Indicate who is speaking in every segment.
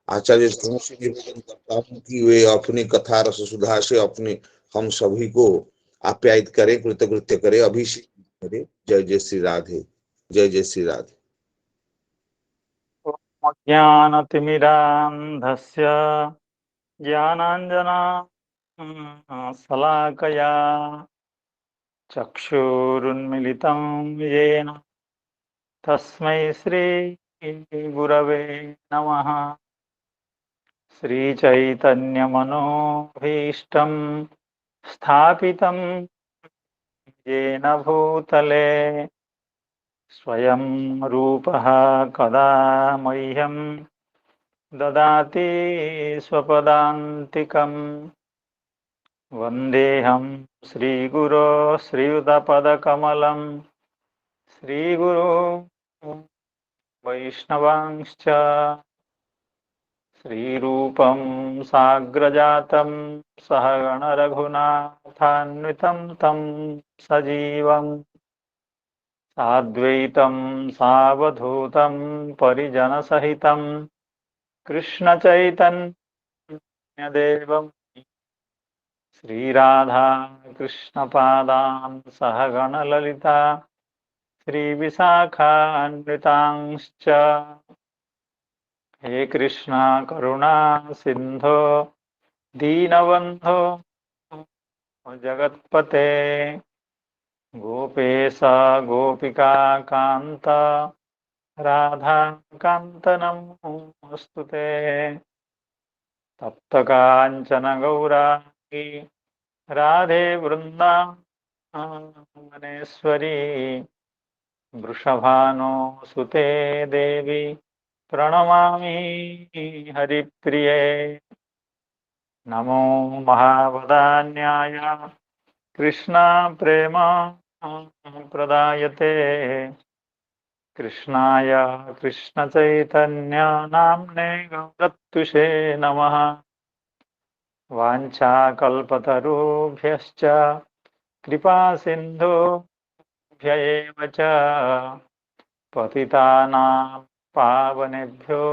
Speaker 1: आचार्य से निवेदन करता हूँ कि वे अपनी कथा रस सुधा से अपने हम सभी को आप्यायित करें, कृतकृत्य करें, अभिषेक करें। जय जय श्री राधे, जय जय श्री राधे।
Speaker 2: ज्ञानतिमिरान्धस्य ज्ञानाञ्जनशलाकया चक्षुरुन्मिलितं येन तस्मै श्रीगुरवे नमः। श्रीचैतन्यमनोभीष्टं स्थापितं येन भूतले स्वयं रूपः कदा मह्यं ददाति स्वपदान्तिकम्। वन्देऽहं श्रीगुरो श्रीयुतपदकमलं श्रीगुरो वैष्णवांश्च श्रीरूपं साग्रजातं सहगण रघुनाथान्वितं तं सजीवम् साद्वैतं सावधूतं परिजनसहितं कृष्णचैतन्यदेवं श्रीराधा कृष्णपादान् सहगण ललिता श्रीविशाखान्वितांश्च। हे कृष्णा करुणा सिंधो दीनबन्धो जगत्पते गोपेश गोपिका कान्त राधा कान्त नमोऽस्तुते। तप्त काञ्चन गौरांगी राधे वृन्दावनेश्वरी वृषभानुसुते देवी प्रणमामि हरिप्रिये। नमो महावदान्याय कृष्णा प्रेम प्रदायते कृष्णाय कृष्ण चैतन्य नाम्ने गौरत्तुषे नमः। वाञ्छाकल्पतरुभ्यश्च कृपा सिन्धुभ्य एव च पतितानां पावनेभ्यो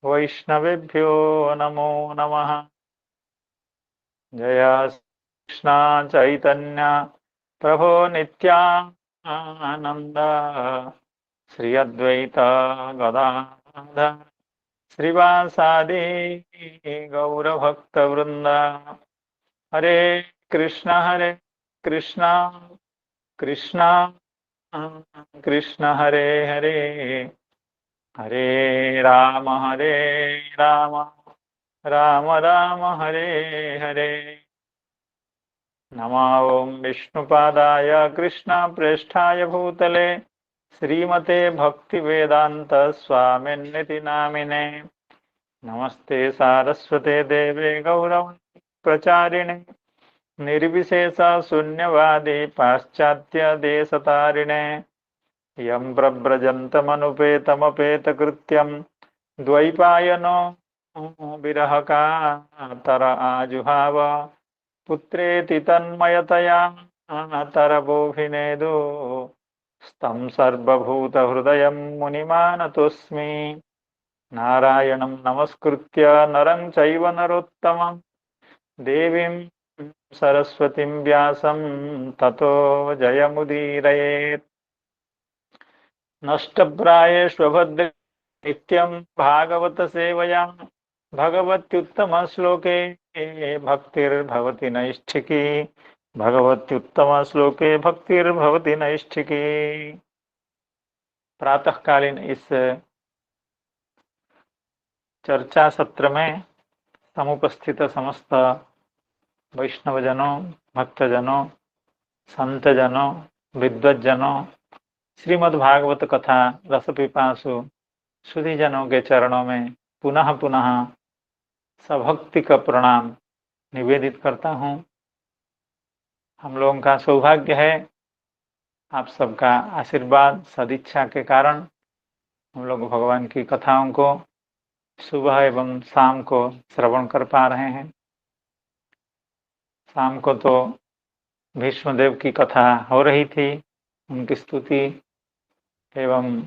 Speaker 2: वैष्णवेभ्यो नमो नमः। जय कृष्ण चैतन्य प्रभो नित्यानंद श्री अद्वैत गदाधर श्रीवासादि गौरभक्तवृंद। हरे कृष्ण कृष्ण कृष्ण हरे हरे हरे राम राम राम हरे हरे। नमो ओं विष्णुपादाय कृष्णप्रेष्ठाय भूतले श्रीमते भक्तिवेदांत स्वामिन्निति नामिने। नमस्ते सारस्वते देवे गौरवाणी प्रचारिणे निर्विशेष शून्यवादी पाश्चात्य देशतारिणे। यं प्रव्रजन्तमनुपेतमपेतकृत्यं द्वैपायनो विरहकातर आजुहाव पुत्रेति तन्मयतया तरबोभिनेदु स्तं सर्वभूतहृदयं मुनिमानतोऽस्मि। नारायणं नमस्कृत्य नरं चैव नरोत्तमं देवीं सरस्वतीं व्यासं ततो जयमुदीरयेत्। नष्टप्रायेष्वभद्रे नित्यं भागवत सेवया भगवत्युत्तमश्लोके भक्तिर्भवति नैष्ठिकी भगवत्युत्तमश्लोके भक्तिर्भवति नैष्ठिकी। प्रातःकालीन इस चर्चा सत्र में समुपस्थित समस्त वैष्णवजनों, भक्तजनों, संतजनों, विद्वज्जनों, श्रीमद्भागवत कथा रसपिपासु सुधीजनों के चरणों में पुनः पुनः सभक्ति का प्रणाम निवेदित करता हूँ। हम लोगों का सौभाग्य है, आप सबका आशीर्वाद सदिच्छा के कारण हम लोग भगवान की कथाओं को सुबह एवं शाम को श्रवण कर पा रहे हैं। शाम को तो भीष्मदेव की कथा हो रही थी, उनकी स्तुति एवं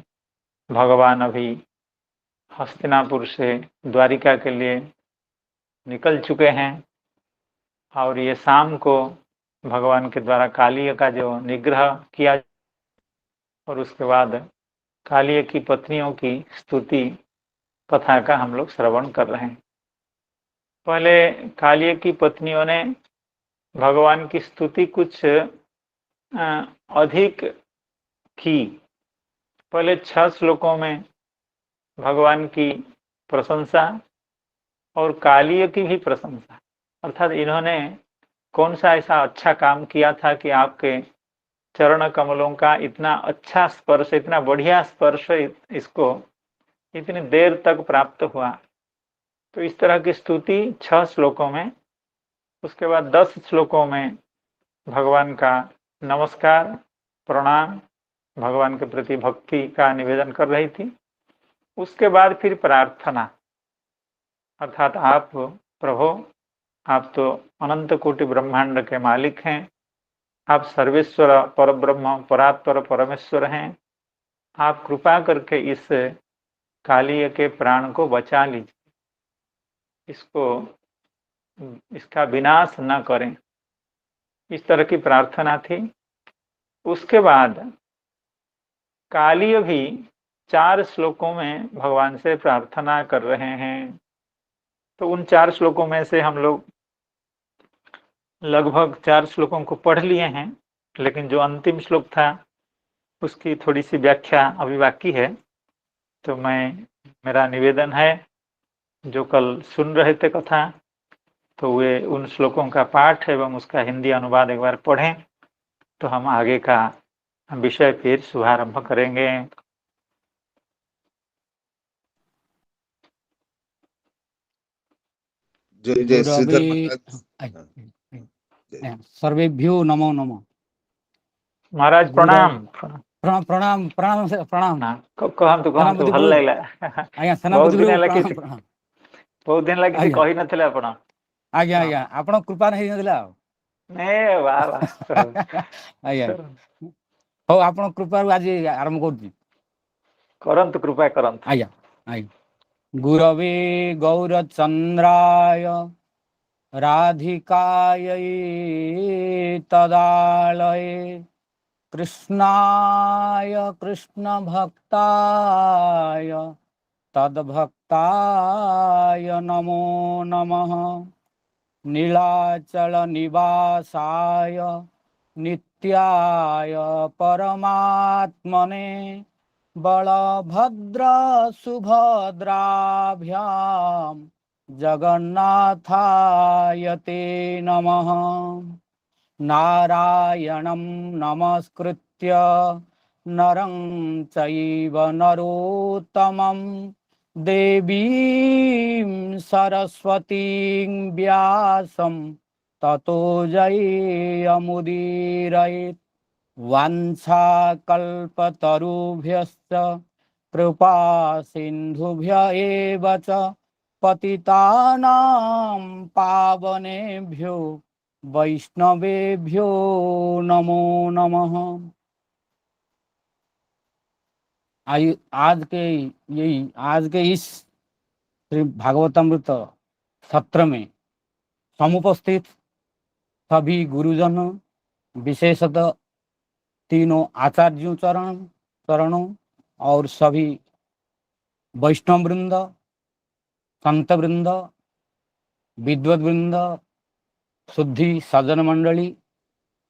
Speaker 2: भगवान अभी हस्तिनापुर से द्वारिका के लिए निकल चुके हैं और ये शाम को भगवान के द्वारा कालिय का जो निग्रह किया और उसके बाद कालिय की पत्नियों की स्तुति कथा का हम लोग श्रवण कर रहे हैं। पहले कालिय की पत्नियों ने भगवान की स्तुति कुछ अधिक की। पहले 6 श्लोकों में भगवान की प्रशंसा और कालिय की भी प्रशंसा, अर्थात इन्होंने कौन सा ऐसा अच्छा काम किया था कि आपके चरण कमलों का इतना अच्छा स्पर्श, इतना बढ़िया स्पर्श इसको इतनी देर तक प्राप्त हुआ। तो इस तरह की स्तुति 6 श्लोकों में। उसके बाद 10 श्लोकों में भगवान का नमस्कार, प्रणाम, भगवान के प्रति भक्ति का निवेदन कर रही थी। उसके बाद फिर प्रार्थना, अर्थात आप प्रभु, आप तो अनंत कोटि ब्रह्मांड के मालिक हैं, आप सर्वेश्वर परब्रह्म परात्पर परमेश्वर हैं, आप कृपा करके इस कालिय के प्राण को बचा लीजिए, इसका विनाश न करें। इस तरह की प्रार्थना थी। उसके बाद कालिय भी 4 श्लोकों में भगवान से प्रार्थना कर रहे हैं। तो उन 4 श्लोकों में से हम लोग लगभग 4 श्लोकों को पढ़ लिए हैं, लेकिन जो अंतिम श्लोक था उसकी थोड़ी सी व्याख्या अभी बाकी है। तो मेरा निवेदन है, जो कल सुन रहे थे कथा, तो वे उन श्लोकों का पाठ एवं उसका हिंदी अनुवाद एक बार पढ़ें, तो हम आगे का विषय फिर शुभारंभ करेंगे।
Speaker 1: जय जय श्रीधर महाराज।
Speaker 3: सर्वेभ्यो नमो नमः।
Speaker 2: महाराज प्रणाम।
Speaker 3: प्रणाम प्रणाम प्रणाम से प्रणाम
Speaker 2: ना कहंतु भल लागला।
Speaker 3: आज्ञा सेनापति
Speaker 2: बहुत दिन लगे किसी कहि नथिले आपण।
Speaker 3: आज्ञा आज्ञा आपण कृपा नहीं नथिला
Speaker 2: ने वाह वाह
Speaker 3: आज्ञा हो आपण कृपा आज आरंभ करछि।
Speaker 2: करंतु कृपा करंतु।
Speaker 3: आज्ञा आज्ञा। गुरवे गौरचंद्राय राधिकायै तदालये कृष्णाय कृष्ण भक्ताय तद्भक्ताय नमो नमः। नीलाचल निवासाय नित्याय परमात्मने बलभद्र सुभद्राभ्याम जगन्नाथाय ते नमः। नारायणं नमस्कृत्य नरं चैव नरोत्तमं देवीं सरस्वतीं व्यासं ततो जयमुदीरयेत्। वाञ्छाकल्पतरुभ्यश्च कृपा सिन्धुभ्य एव च पतितानां पावनेभ्यो वैष्णवेभ्यो नमो नमः। आज के इस श्री भागवतामृत सत्र में समुपस्थित सभी गुरुजन, विशेषतः तीनों आचार्यों चरणों और सभी वैष्णव वृंद, संत वृंद, विद्वत वृंद, शुद्धि सज्जन मंडली,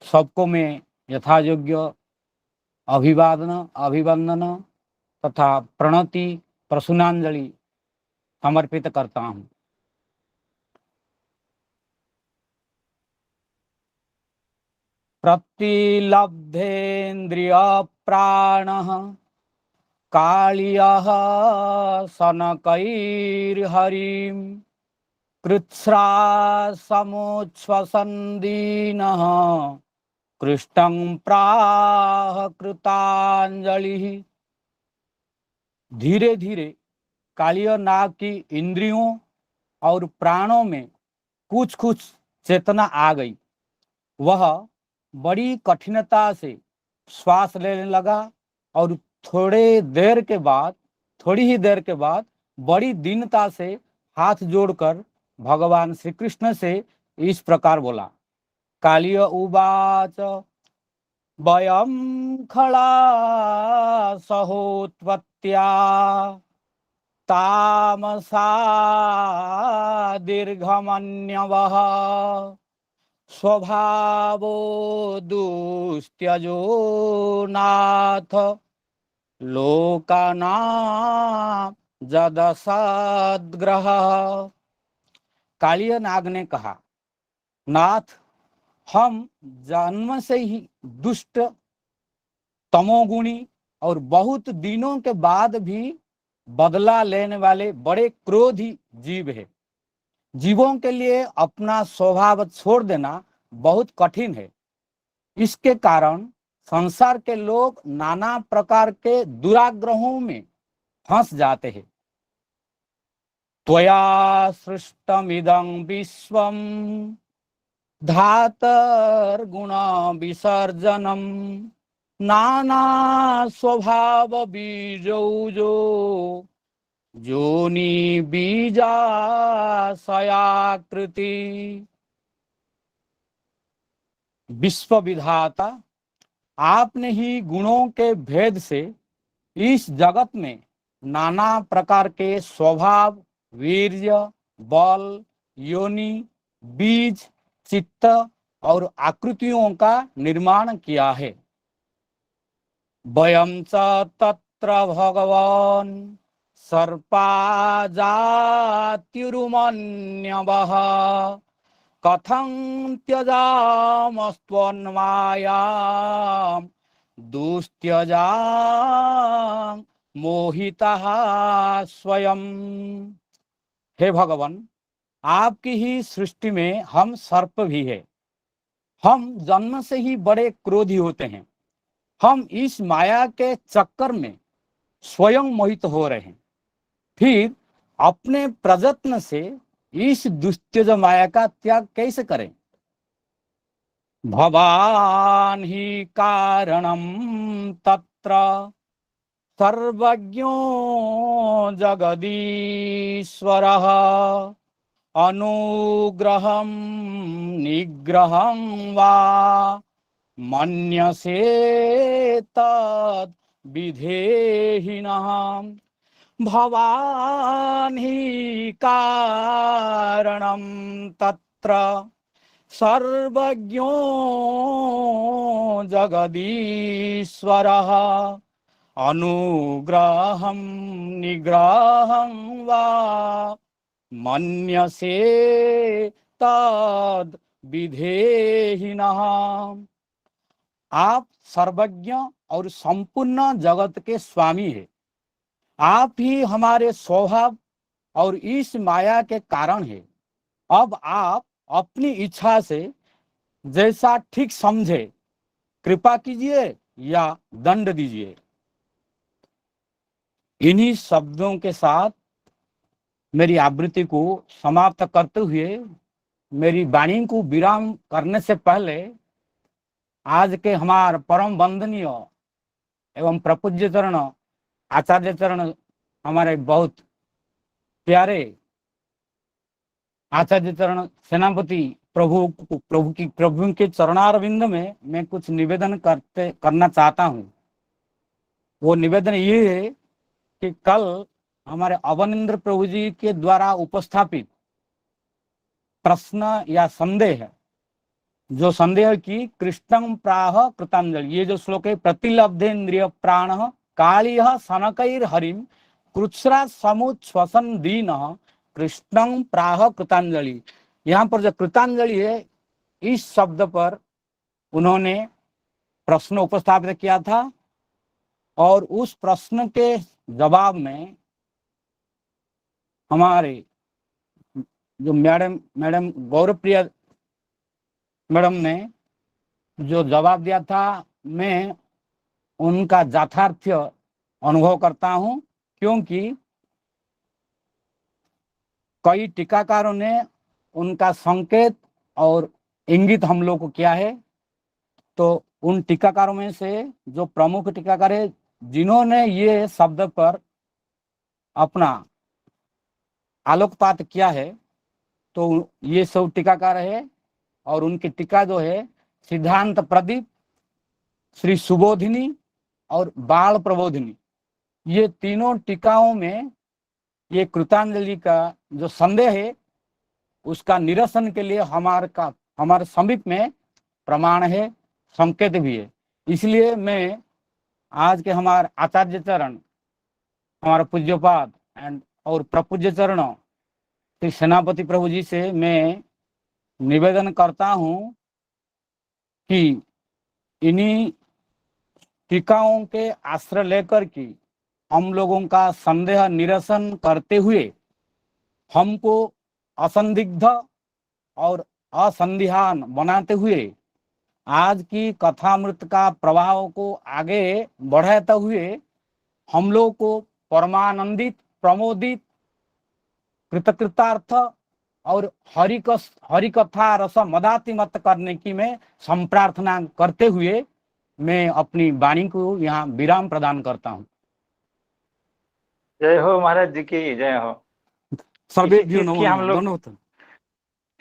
Speaker 3: सबको मैं यथायोग्य अभिवंदन तथा प्रणति प्रसूनांजलि समर्पित करता हूँ। प्रतिलब्धेन्द्रिय प्राणः कालियः सनकैर्हरिं कृच्छ्रासमुच्छ्वसन्दीनः कृष्णं प्राह कृतांजलि। धीरे धीरे कालिय नाग की इंद्रियों और प्राणों में कुछ कुछ चेतना आ गई। वह बड़ी कठिनता से श्वास लेने लगा और थोड़ी ही देर के बाद बड़ी दीनता से हाथ जोड़कर भगवान श्री कृष्ण से इस प्रकार बोला। कालिय उवाच वयं खला सहोत्पत्त्या तामसा दीर्घमन्यवः स्वभावो दुस्त्यजो नाथ लोकानां जदसद्ग्रह। कालिय नाग ने कहा, नाथ, हम जन्म से ही दुष्ट, तमोगुणी और बहुत दिनों के बाद भी बदला लेने वाले बड़े क्रोधी जीव है। जीवों के लिए अपना स्वभाव छोड़ देना बहुत कठिन है। इसके कारण संसार के लोग नाना प्रकार के दुराग्रहों में फंस जाते हैं। त्वया सृष्टमिदं विश्वम धातर्गुण विसर्जनम नाना स्वभाव बीजौजो जोनि बीजाशयाकृति। विश्व विधाता, आपने ही गुणों के भेद से इस जगत में नाना प्रकार के स्वभाव, वीर्य, बल, योनि, बीज, चित्त और आकृतियों का निर्माण किया है। वयं च तत्र भगवान सर्पा जात्युरुमन्यवः कथं त्यजामस्त्वन्मायां दुस्त्यजा मोहितः स्वयं। हे भगवान, आपकी ही सृष्टि में हम सर्प भी है। हम जन्म से ही बड़े क्रोधी होते हैं। हम इस माया के चक्कर में स्वयं मोहित हो रहे हैं, फिर अपने प्रयत्न से इस दुस्त्यज माया का त्याग कैसे करें? भवान ही कारणम तत्र सर्वज्ञो जगदीश्वरः अनुग्रहं निग्रहं वा मन्यसे तद् विधेहिनः। भवान् हि कारणं तत्र सर्वज्ञो जगदीश्वरः अनुग्रहं निग्रहं वा मन्यसे तद् विधेहिनः। आप सर्वज्ञ और संपूर्ण जगत के स्वामी हैं। आप ही हमारे स्वभाव और इस माया के कारण है। अब आप अपनी इच्छा से जैसा ठीक समझे कृपा कीजिए या दंड दीजिए। इन्हीं शब्दों के साथ मेरी आवृत्ति को समाप्त करते हुए मेरी वाणी को विराम करने से पहले आज के हमारे परम वंदनीय एवं प्रपूज्य चरण आचार्य चरण, हमारे बहुत प्यारे आचार्य चरण सेनापति प्रभु के चरणारविंद में मैं कुछ निवेदन करना चाहता हूँ। वो निवेदन ये है कि कल हमारे अवनिंद्र प्रभु जी के द्वारा उपस्थापित प्रश्न या संदेह है, जो संदेह की कृष्णं प्राह कृतांजलि, ये जो श्लोक है, प्रतिलब्धेन्द्रिय प्राण कालिह सनकैर हरिम कृच्छ्रा समुच्छ्वसन दीन कृष्णं प्राह कृतांजलि। यहाँ पर जो कृतांजलि है, इस शब्द पर उन्होंने प्रश्न उपस्थापित किया था और उस प्रश्न के जवाब में हमारे जो मैडम गौरवप्रिया मैडम ने जो जवाब दिया था, मैं उनका यथार्थ अनुभव करता हूं, क्योंकि कई टीकाकारों ने उनका संकेत और इंगित हम लोग को किया है। तो उन टीकाकारों में से जो प्रमुख टीकाकार है, जिन्होंने ये शब्द पर अपना आलोकपात किया है। तो ये सब टीकाकार है और उनकी टीका जो है सिद्धांत प्रदीप, श्री सुबोधिनी और बाल प्रबोधिनी, ये तीनों टीकाओं में ये कृतांजलि का जो संदेह है उसका निरसन के लिए हमारे समीप में प्रमाण है, संकेत भी है। इसलिए मैं आज के हमारे आचार्य चरण, हमारा पूज्यपाद और प्रपूज्य चरण श्री सेनापति प्रभु जी से मैं निवेदन करता हूं कि इन्हीं टीकाओं के आश्रय लेकर के हम लोगों का संदेह निरसन करते हुए हमको असंदिग्ध और असंदिहान बनाते हुए आज की कथामृत का प्रभाव को आगे बढ़ाते हुए हम लोग को परमानंदित, प्रमोदित, कृतकृतार्थ और हरि कथा रस मदातिमत करने की मैं संप्रार्थना करते हुए मैं अपनी वाणी को यहाँ विराम प्रदान करता हूँ।
Speaker 2: जय हो महाराज जी की जय हो।
Speaker 3: सर्वेभ्यो नमो नमः।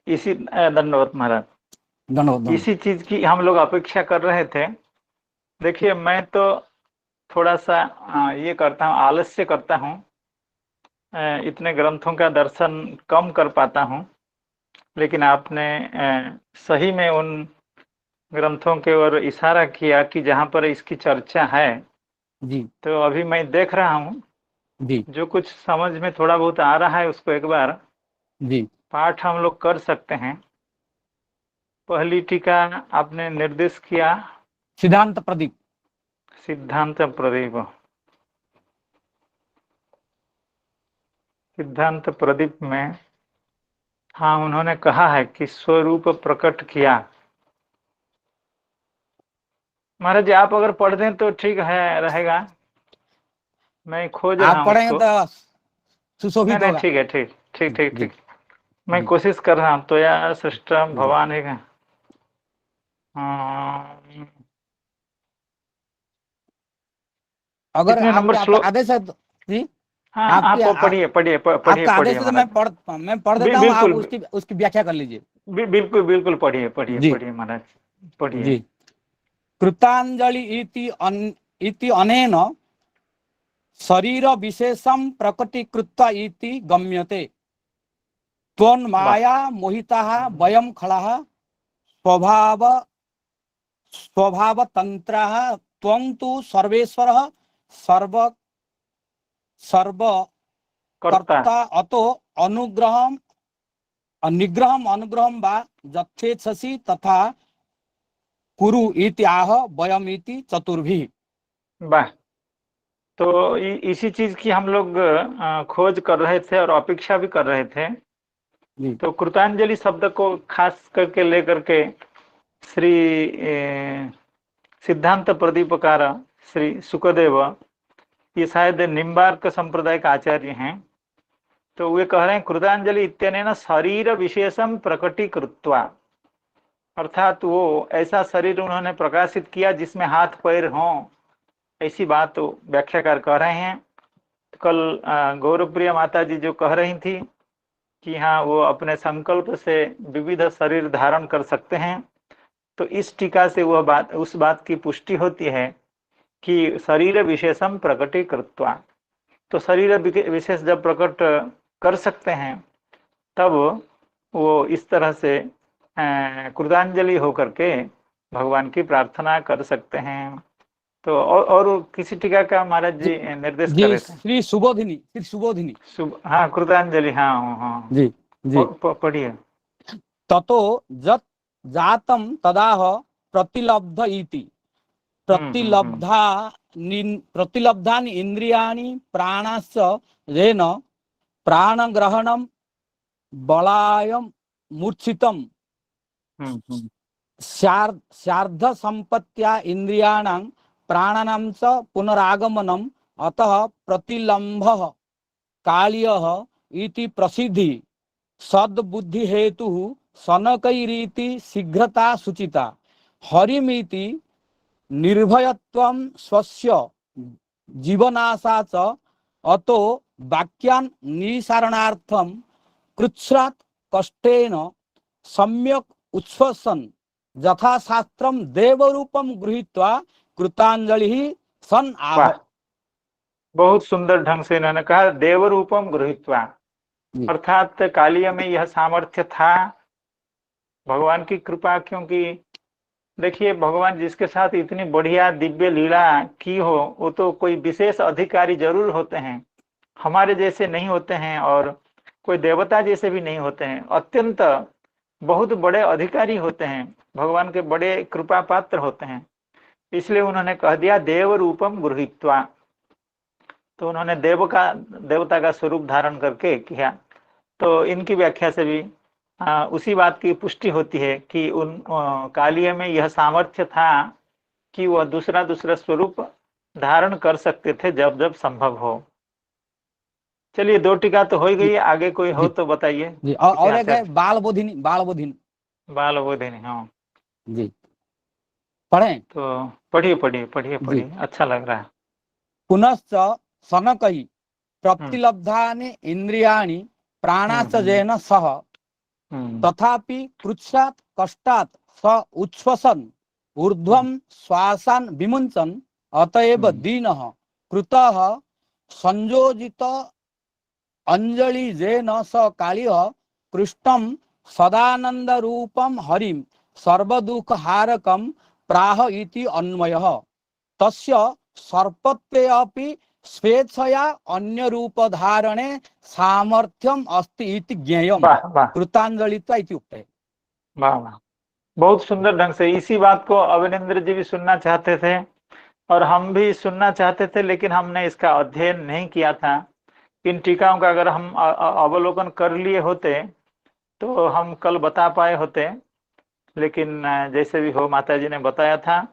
Speaker 2: इसी धन्यवाद महाराज। इसी चीज की हम लोग अपेक्षा कर रहे थे। देखिए, मैं तो थोड़ा सा ये करता हूँ, आलस्य करता हूँ, इतने ग्रंथों का दर्शन कम कर पाता हूँ, लेकिन आपने सही में उन ग्रंथों के ओर इशारा किया कि जहाँ पर इसकी चर्चा है
Speaker 3: जी,
Speaker 2: तो अभी मैं देख रहा हूँ
Speaker 3: जी,
Speaker 2: जो कुछ समझ में थोड़ा बहुत आ रहा है उसको एक बार
Speaker 3: जी
Speaker 2: पाठ हम लोग कर सकते हैं। पहली टीका आपने निर्देश किया
Speaker 3: सिद्धांत प्रदीप।
Speaker 2: सिद्धांत प्रदीप, सिद्धांत प्रदीप में हाँ उन्होंने कहा है कि स्वरूप प्रकट किया। महाराज जी आप अगर पढ़ दें तो ठीक है रहेगा, मैं खोज रहा हूँ।
Speaker 3: आप पढ़ेंगे तो सुशोभित होगा।
Speaker 2: ठीक है, ठीक ठीक ठीक ठीक, मैं कोशिश कर रहा हूँ। तो यार सृष्टम भगवान है।
Speaker 3: अगर
Speaker 2: नंबर
Speaker 3: आपके आदेश है तो जी,
Speaker 2: हाँ आप पढ़िए पढ़िए पढ़िए
Speaker 3: आपका आदेश है तो मैं पढ़ देता हूँ, आप उसकी व्याख्या कर लीजिए।
Speaker 2: बिल्कुल बिल्कुल पढ़िए पढ़िए पढ़िए महाराज पढ़िए।
Speaker 3: कृतांजलि इति अनेन शरीर विशेषम प्रकटीकृत्य इति गम्यते। त्वन्माया मोहिताः वयं खलाः स्वभावतन्त्राः त्वं तु सर्वेश्वरः सर्वकर्ता अतो अनुग्रहं वा यथेच्छसि तथा कुरु इति आह वयम इति चतुर्भिः।
Speaker 2: वाह, तो इसी चीज की हम लोग खोज कर रहे थे और अपेक्षा भी कर रहे थे। तो कृतांजलि शब्द को खास करके लेकर के श्री सिद्धांत प्रदीपकार श्री सुखदेव, ये शायद निम्बार्क संप्रदाय का आचार्य हैं, तो वे कह रहे हैं कृतांजलि इत्यनेन शरीर विशेषम प्रकटीकृत्वा, अर्थात वो ऐसा शरीर उन्होंने प्रकाशित किया जिसमें हाथ पैर हों, ऐसी बात तो व्याख्याकार कह रहे हैं। तो कल गौरवप्रिय माता जी जो कह रही थी कि हाँ वो अपने संकल्प से विविध शरीर धारण कर सकते हैं, तो इस टीका से वह बात, उस बात की पुष्टि होती है कि शरीर विशेषम प्रकटीकृत्वा, तो शरीर विशेष जब प्रकट कर सकते हैं तब वो इस तरह से कृतांजलि होकर के भगवान की प्रार्थना कर सकते हैं। तो और किसी टीका का महाराज जी निर्देश कर रहे थे?
Speaker 3: श्री सुबोधिनी
Speaker 2: हाँ कृतांजलि, हाँ
Speaker 3: जी जी
Speaker 2: पढ़िए।
Speaker 3: ततो जत जातम तदाह प्रतिलब्ध इति प्रतिलब्धानि इंद्रियाणि प्राणस्य येन प्राणग्रहणं बलायं मूर्छितं स्यार्ध संपत्त्या इंद्रियाणां प्राणानां च पुनरागमनम् अतः प्रतिलम्भः काल्यः इति प्रसिद्धि सद्बुद्धि हेतु सनकैरीति शीघ्रता सूचिता हरिमिति निर्भयत्वं स्वस्य जीवनाशा च अतो वाक्यान् निसारणार्थं कृच्छ्रात् कष्टेन सम्यक् उच्छ्वसन् यथा शास्त्रम देवरूपम गृहीत्वा कृतांजलि सन आह।
Speaker 2: वाह, बहुत सुंदर ढंग से इन्होंने कहा देव रूपम गृहीत्वा, अर्थात कालिया में यह सामर्थ्य था भगवान की कृपा। क्योंकि देखिए भगवान जिसके साथ इतनी बढ़िया दिव्य लीला की हो वो तो कोई विशेष अधिकारी जरूर होते हैं, हमारे जैसे नहीं होते हैं और कोई देवता जैसे भी नहीं होते हैं, अत्यंत बहुत बड़े अधिकारी होते हैं, भगवान के बड़े कृपा पात्र होते हैं। इसलिए उन्होंने कह दिया देव रूपम गृहीत्वा, तो उन्होंने देवता का स्वरूप धारण करके किया। तो इनकी व्याख्या से भी उसी बात की पुष्टि होती है कि उन कालिय में यह सामर्थ्य था कि वह दूसरा स्वरूप धारण कर सकते थे जब जब संभव हो। चलिए 2 टीका तो हो ही गई, आगे कोई हो तो बताइए।
Speaker 3: और एक है बाल बोधिनी।
Speaker 2: बाल बोधिनी, हाँ
Speaker 3: जी, पढ़ें?
Speaker 2: तो पढ़िए, अच्छा लग रहा है।
Speaker 3: पुनश्च सनकई प्राप्तिलब्धानि इंद्रियाणि प्राणाश्चर्येण सह तथापि कृच्छ्रात् कष्टात् स उच्छ्वसन् ऊर्ध्वं श्वासान् विमुञ्चन् अतएव दीनः कृतः संयोजित अंजलि जेन स कालियः कृष्णं सदानंद रूपम हरिम सर्वदुख हारकम प्राह इति अन्वयः तस्य सर्पत्वे अपि स्वेच्छया अन्य रूप धारणे सामर्थ्यम अस्ति इति ज्ञेयम् कृतांजलित्वा इति उक्ते।
Speaker 2: वाह वाह, बहुत सुंदर ढंग से। इसी बात को अवनिंद्र जी भी सुनना चाहते थे और हम भी सुनना चाहते थे, लेकिन हमने इसका अध्ययन नहीं किया था। इन टीकाओं का अगर हम अवलोकन कर लिए होते तो हम कल बता पाए होते, लेकिन जैसे भी हो माता जी ने बताया था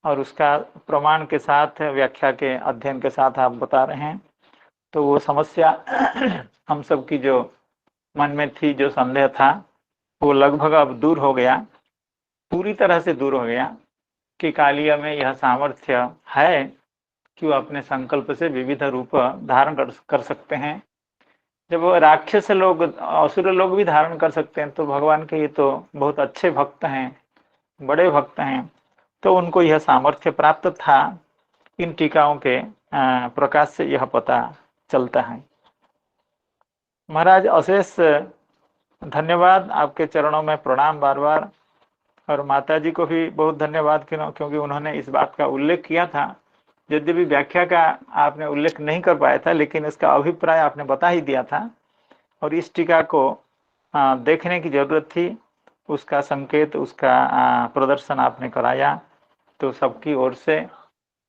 Speaker 2: और उसका प्रमाण के साथ व्याख्या के अध्ययन के साथ आप बता रहे हैं, तो वो समस्या हम सब की जो मन में थी, जो संदेह था, वो लगभग अब दूर हो गया, पूरी तरह से दूर हो गया कि कालिया में यह सामर्थ्य है कि वो अपने संकल्प से विविध रूप धारण कर सकते हैं। जब वो राक्षस लोग, असुर लोग भी धारण कर सकते हैं, तो भगवान के ये तो बहुत अच्छे भक्त हैं, बड़े भक्त हैं, तो उनको यह सामर्थ्य प्राप्त था। इन टीकाओं के प्रकाश से यह पता चलता है। महाराज अशेष धन्यवाद, आपके चरणों में प्रणाम बार बार, और माता जी को भी बहुत धन्यवाद क्योंकि उन्होंने इस बात का उल्लेख किया था। यद्यपि व्याख्या का आपने उल्लेख नहीं कर पाया था, लेकिन इसका अभिप्राय आपने बता ही दिया था और इस टीका को देखने की जरूरत थी, उसका संकेत, उसका प्रदर्शन आपने कराया। तो सबकी ओर से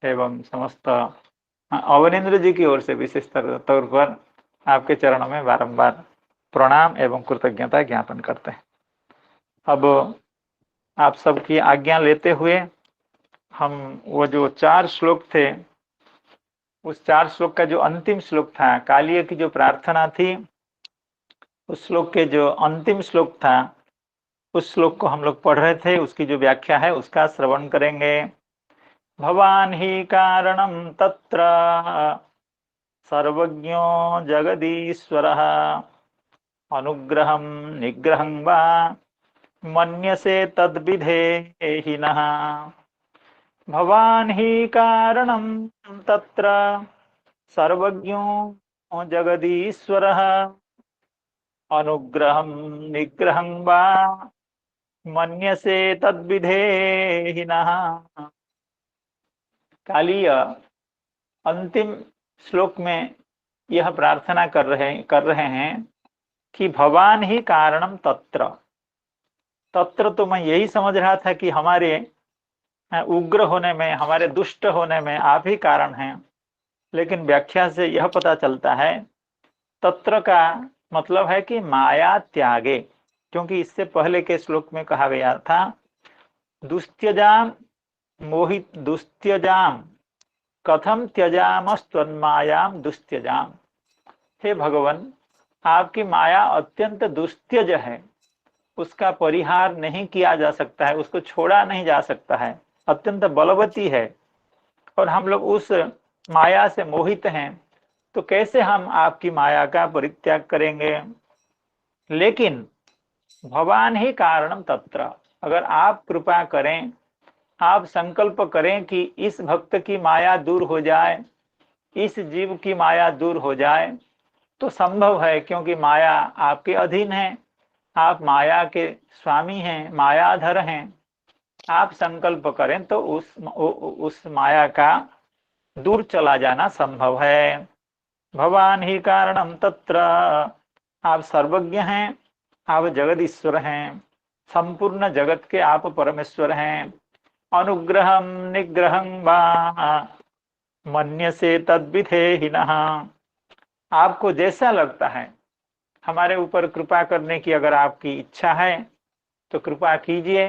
Speaker 2: एवं समस्त अवनिंद्र जी की ओर से विशेष तौर पर आपके चरणों में बारंबार प्रणाम एवं कृतज्ञता ज्ञापन करते हैं। अब आप सबकी आज्ञा लेते हुए हम वो जो 4 श्लोक थे, उस 4 श्लोक का जो अंतिम श्लोक था, कालिया की जो प्रार्थना थी, उस श्लोक के जो अंतिम श्लोक था, उस श्लोक को हम लोग पढ़ रहे थे, उसकी जो व्याख्या है उसका श्रवण करेंगे। भवान ही कारणम तत्र सर्वज्ञो जगदीश्वरः अनुग्रहं निग्रहं वा मन्यसे तद्विधेहिनः। भवान ही कारणं तत्र सर्वज्ञो जगदीश्वरः अनुग्रहं निग्रहं वा मन्यसे तद्विधेहिनः। कालिय अंतिम श्लोक में यह प्रार्थना कर रहे हैं कि भवान ही कारणम तत्र। तत्र तो मैं यही समझ रहा था कि हमारे उग्र होने में, हमारे दुष्ट होने में आप ही कारण हैं, लेकिन व्याख्या से यह पता चलता है तत्र का मतलब है कि माया त्यागे, क्योंकि इससे पहले के श्लोक में कहा गया था दुस्त्यजाम मोहित दुस्त्यजाम कथम त्यजामस्त्वन्मायाम दुस्त्यजाम। हे भगवान, आपकी माया अत्यंत दुस्त्यज है, उसका परिहार नहीं किया जा सकता है, उसको छोड़ा नहीं जा सकता है, अत्यंत बलवती है और हम लोग उस माया से मोहित हैं। तो कैसे हम आपकी माया का परित्याग करेंगे? लेकिन भगवान ही कारणम तत्र, अगर आप कृपा करें, आप संकल्प करें कि इस भक्त की माया दूर हो जाए, इस जीव की माया दूर हो जाए, तो संभव है, क्योंकि माया आपके अधीन है, आप माया के स्वामी हैं, मायाधर हैं। आप संकल्प करें तो उस माया का दूर चला जाना संभव है। भगवान ही कारणम तत्र, आप सर्वज्ञ हैं, आप जगदीश्वर हैं, संपूर्ण जगत के आप परमेश्वर हैं। अनुग्रहम निग्रहं वा मन्यसे तद्विधेहिनः, आपको जैसा लगता है हमारे ऊपर कृपा करने की अगर आपकी इच्छा है तो कृपा कीजिए।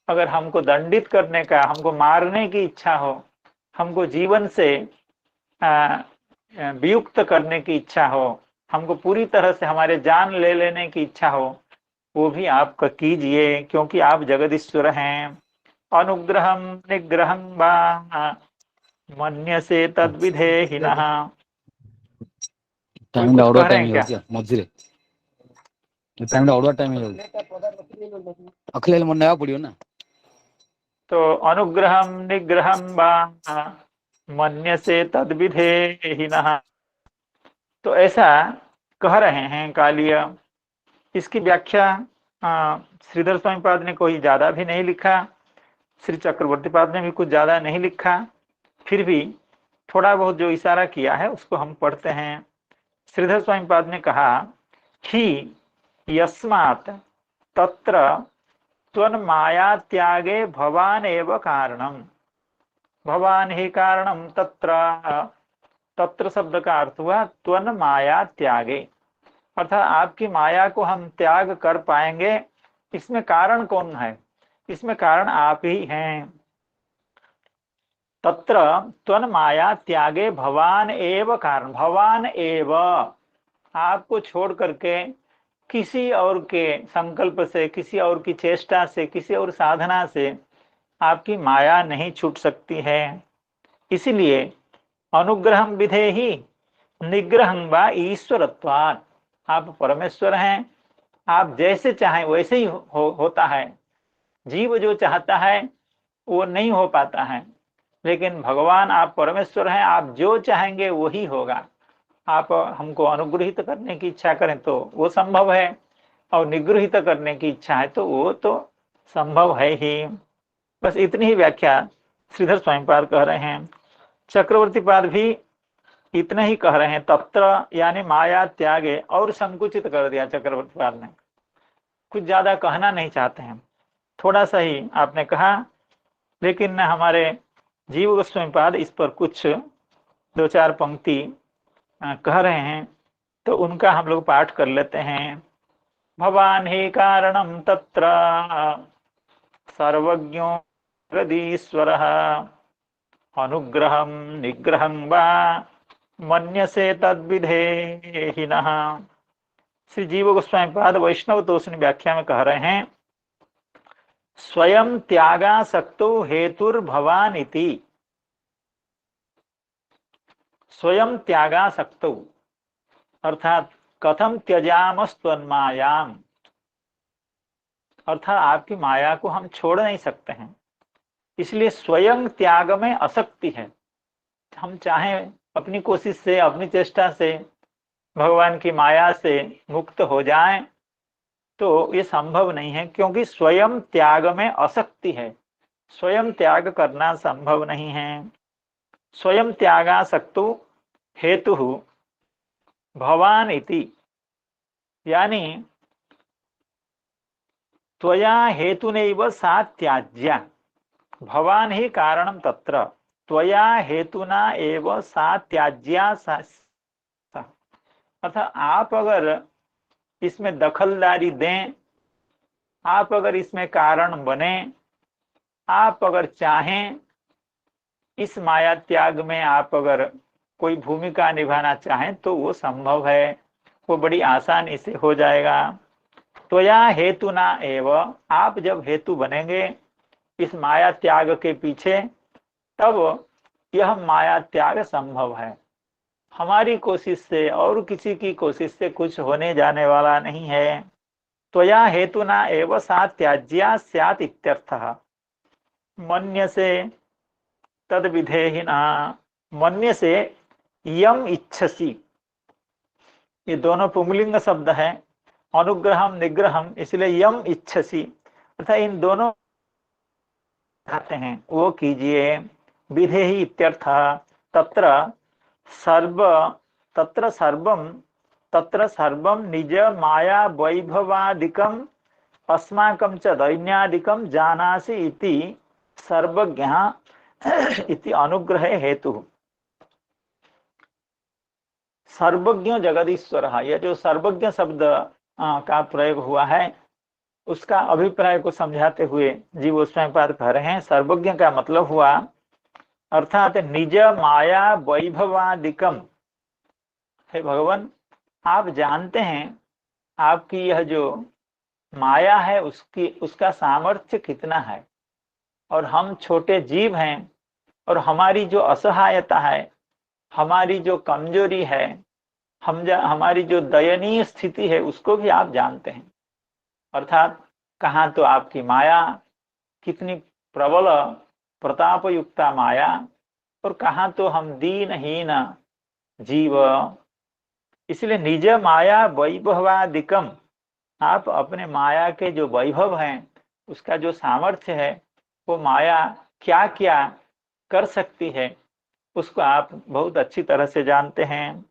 Speaker 2: अगर हमको दंडित करने का, हमको मारने की इच्छा हो, हमको जीवन से वियुक्त करने की इच्छा हो, हमको पूरी तरह से हमारे जान ले लेने की इच्छा हो, वो भी आप कीजिए, क्योंकि आप जगदीश्वर हैं। अनुग्रहं निग्रहं वा मन्यसे तद्विधेहिनः। कोई
Speaker 3: टाइम
Speaker 2: कुछ
Speaker 3: अड़ुआ
Speaker 2: कह रहे
Speaker 3: टाइम
Speaker 2: हैं
Speaker 3: हो
Speaker 2: क्या?
Speaker 3: गया मझिरे टाइम अड़ुआ टाइम हो अखिले मन नया पड़ियो ना।
Speaker 2: तो अनुग्रहं निग्रहं वा मन्यसे तद्विधेहिनः, तो ऐसा कह रहे हैं कालिय। इसकी व्याख्या श्रीधर स्वामी पाद ने कोई ज्यादा भी नहीं लिखा, श्री चक्रवर्ती पाद ने भी कुछ ज्यादा नहीं लिखा, फिर भी थोड़ा बहुत जो इशारा किया है उसको हम पढ़ते हैं। श्रीधर स्वामी पाद ने कहा कि यस्मात् तत्र त्वन्माया त्यागे भवान एव कारणम, भवान ही कारणम तत्र। तत्र शब्द का अर्थ हुआ त्वन माया त्यागे, अर्थात आपकी माया को हम त्याग कर पाएंगे, इसमें कारण कौन है? इसमें कारण आप ही हैं। तत्र त्वन माया त्यागे भवान एव कारण, भवान एव, आपको छोड़ करके किसी और के संकल्प से, किसी और की चेष्टा से, किसी और साधना से आपकी माया नहीं छूट सकती है। इसीलिए अनुग्रहं विधेहि निग्रहं वा ईश्वरत्वात्, आप परमेश्वर हैं, आप जैसे चाहें वैसे ही होता है। जीव जो चाहता है वो नहीं हो पाता है, लेकिन भगवान आप परमेश्वर हैं, आप जो चाहेंगे वही होगा। आप हमको अनुग्रहित करने की इच्छा करें तो वो संभव है, और निगृहित करने की इच्छा है तो वो तो संभव है ही। बस इतनी ही व्याख्या श्रीधर स्वामीपाद कह रहे हैं। चक्रवर्ती पाद भी इतना ही कह रहे हैं, तत्र यानी माया त्यागे, और संकुचित कर दिया चक्रवर्ती पाद ने, कुछ ज्यादा कहना नहीं चाहते हैं, थोड़ा सा ही आपने कहा। लेकिन हमारे जीव गोस्वामी पाद इस पर कुछ दो चार पंक्ति कह रहे हैं, तो उनका हम लोग पाठ कर लेते हैं। भवान ही कारणम तत्र सर्वज्ञो जगदीश्वरः, अनुग्रहं निग्रहं वा मन्यसे तद्विधेहिनः। श्री जीव गोस्वामी पाद वैष्णव तोषणी व्याख्या में कह रहे हैं, स्वयं त्यागासक्तो हेतुर्भवान इति, स्वयं त्यागासक्तो अर्थात कथम त्यजामस्त्वन्मायाम, अर्थात आपकी माया को हम छोड़ नहीं सकते हैं, इसलिए स्वयं त्याग में आसक्ति है। हम चाहें अपनी कोशिश से, अपनी चेष्टा से भगवान की माया से मुक्त हो जाएं तो ये संभव नहीं है, क्योंकि स्वयं त्याग में आसक्ति है, स्वयं त्याग करना संभव नहीं है। स्वयं त्यागासक्तो हेतु भवान इति, यानी त्वया हेतुनैव सा त्याज्या, भवान ही कारणम तत्र, त्वया हेतुना एव सा त्याज्या। अर्थात आप अगर इसमें दखलदारी दें, आप अगर इसमें कारण बने, आप अगर चाहें इस माया त्याग में आप अगर कोई भूमिका निभाना चाहें तो वो संभव है, वो बड़ी आसानी से हो जाएगा। तो यह हेतु ना एव, आप जब हेतु बनेंगे इस माया त्याग के पीछे, तब यह माया त्याग संभव है। हमारी कोशिश से और किसी की कोशिश से कुछ होने जाने वाला नहीं है। त्वया हेतुना एव सा त्याज्या स्यात् इत्यर्थः। मन्य से तद विधेहिना, मन्य से यम इच्छसि, ये दोनों पुंगलिंग शब्द है, अनुग्रहम निग्रहम, इसलिए यम इच्छसि अर्थात इन दोनों कहते हैं वो कीजिए। विधेहि इत्यर्थ तत्र सर्व तत्र सर्वम तत्र सर्वम निज माया वैभवादिकम अस्माकं च दैन्यादिकं जानासि इति सर्वज्ञः इति अनुग्रह हेतु। सर्वज्ञ जगदीश्वर, यह जो सर्वज्ञ शब्द का प्रयोग हुआ है उसका अभिप्राय को समझाते हुए जीव गोस्वामीपाद कह रहे हैं सर्वज्ञ का मतलब हुआ अर्थात निज माया वैभवादिकम। हे भगवान, आप जानते हैं आपकी यह जो माया है उसका सामर्थ्य कितना है, और हम छोटे जीव हैं और हमारी जो असहायता है, हमारी जो कमजोरी है, हमारी जो दयनीय स्थिति है उसको भी आप जानते हैं। अर्थात कहाँ तो आपकी माया कितनी प्रबल प्रताप युक्ता माया, और कहाँ तो हम दीनहीन जीव। इसलिए निज माया वैभवादिकम, आप अपने माया के जो वैभव हैं उसका जो सामर्थ्य है, वो माया क्या क्या कर सकती है उसको आप बहुत अच्छी तरह से जानते हैं।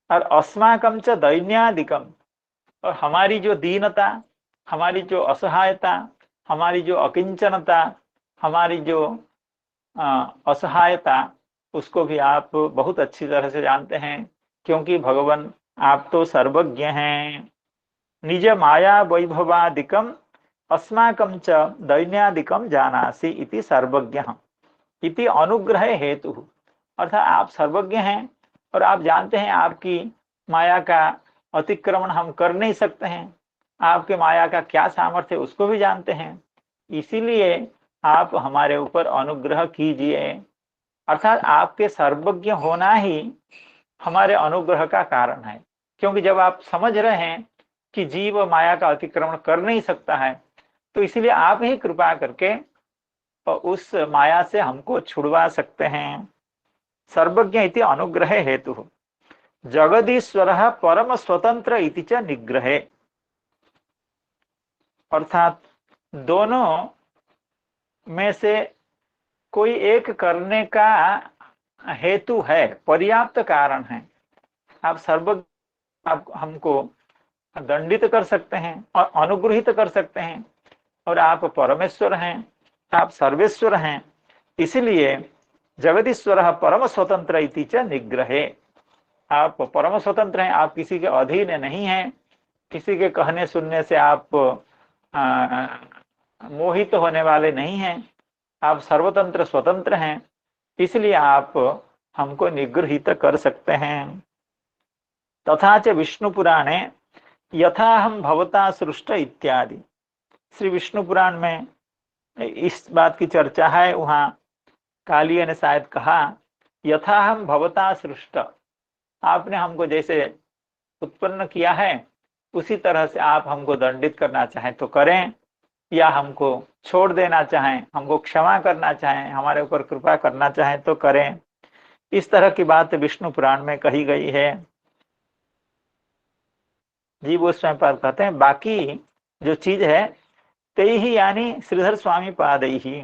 Speaker 2: और अस्माकं च दैन्यादिकम, और हमारी जो दीनता, हमारी जो असहायता, हमारी जो अकिंचनता, हमारी जो असहायता, उसको भी आप बहुत अच्छी तरह से जानते हैं, क्योंकि भगवान आप तो सर्वज्ञ हैं। निज माया वैभवादिकम अस्माकं च दैन्यादिकम जानासि इति सर्वज्ञः इति अनुग्रह हेतु। अर्थात आप सर्वज्ञ हैं और आप जानते हैं आपकी माया का अतिक्रमण हम कर नहीं सकते हैं, आपके माया का क्या सामर्थ्य है उसको भी जानते हैं, इसीलिए आप हमारे ऊपर अनुग्रह कीजिए। अर्थात आपके सर्वज्ञ होना ही हमारे अनुग्रह का कारण है, क्योंकि जब आप समझ रहे हैं कि जीव माया का अतिक्रमण कर नहीं सकता है, तो इसलिए आप ही कृपा करके उस माया से हमको छुड़वा सकते हैं। सर्वज्ञ इति अनुग्रह हेतु जगदीश्वर परम स्वतंत्र इति च निग्रहे। अर्थात दोनों में से कोई एक करने का हेतु है, पर्याप्त कारण है। आप सर्वज्ञ, आप हमको दंडित कर सकते हैं और अनुग्रहित कर सकते हैं, और आप परमेश्वर हैं, आप सर्वेश्वर हैं, इसलिए जगदीश्वर परम स्वतंत्र इति च निग्रहे। आप परम स्वतंत्र हैं, आप किसी के अधीन नहीं हैं, किसी के कहने सुनने से आप मोहित होने वाले नहीं हैं, आप सर्वतंत्र स्वतंत्र हैं, इसलिए आप हमको निगृहित कर सकते हैं। तथा च विष्णु पुराणे यथा हम भवता सृष्ट इत्यादि, श्री विष्णु पुराण में इस बात की चर्चा है। वहां कालिया ने शायद कहा यथा हम भवता सृष्ट, आपने हमको जैसे उत्पन्न किया है उसी तरह से आप हमको दंडित करना चाहें तो करें, या हमको छोड़ देना चाहें, हमको क्षमा करना चाहें, हमारे ऊपर कृपा करना चाहें तो करें। इस तरह की बात विष्णु पुराण में कही गई है। जीव गोस्वामीपाद कहते हैं बाकी जो चीज है ते ही, यानी श्रीधर स्वामी पाद ही,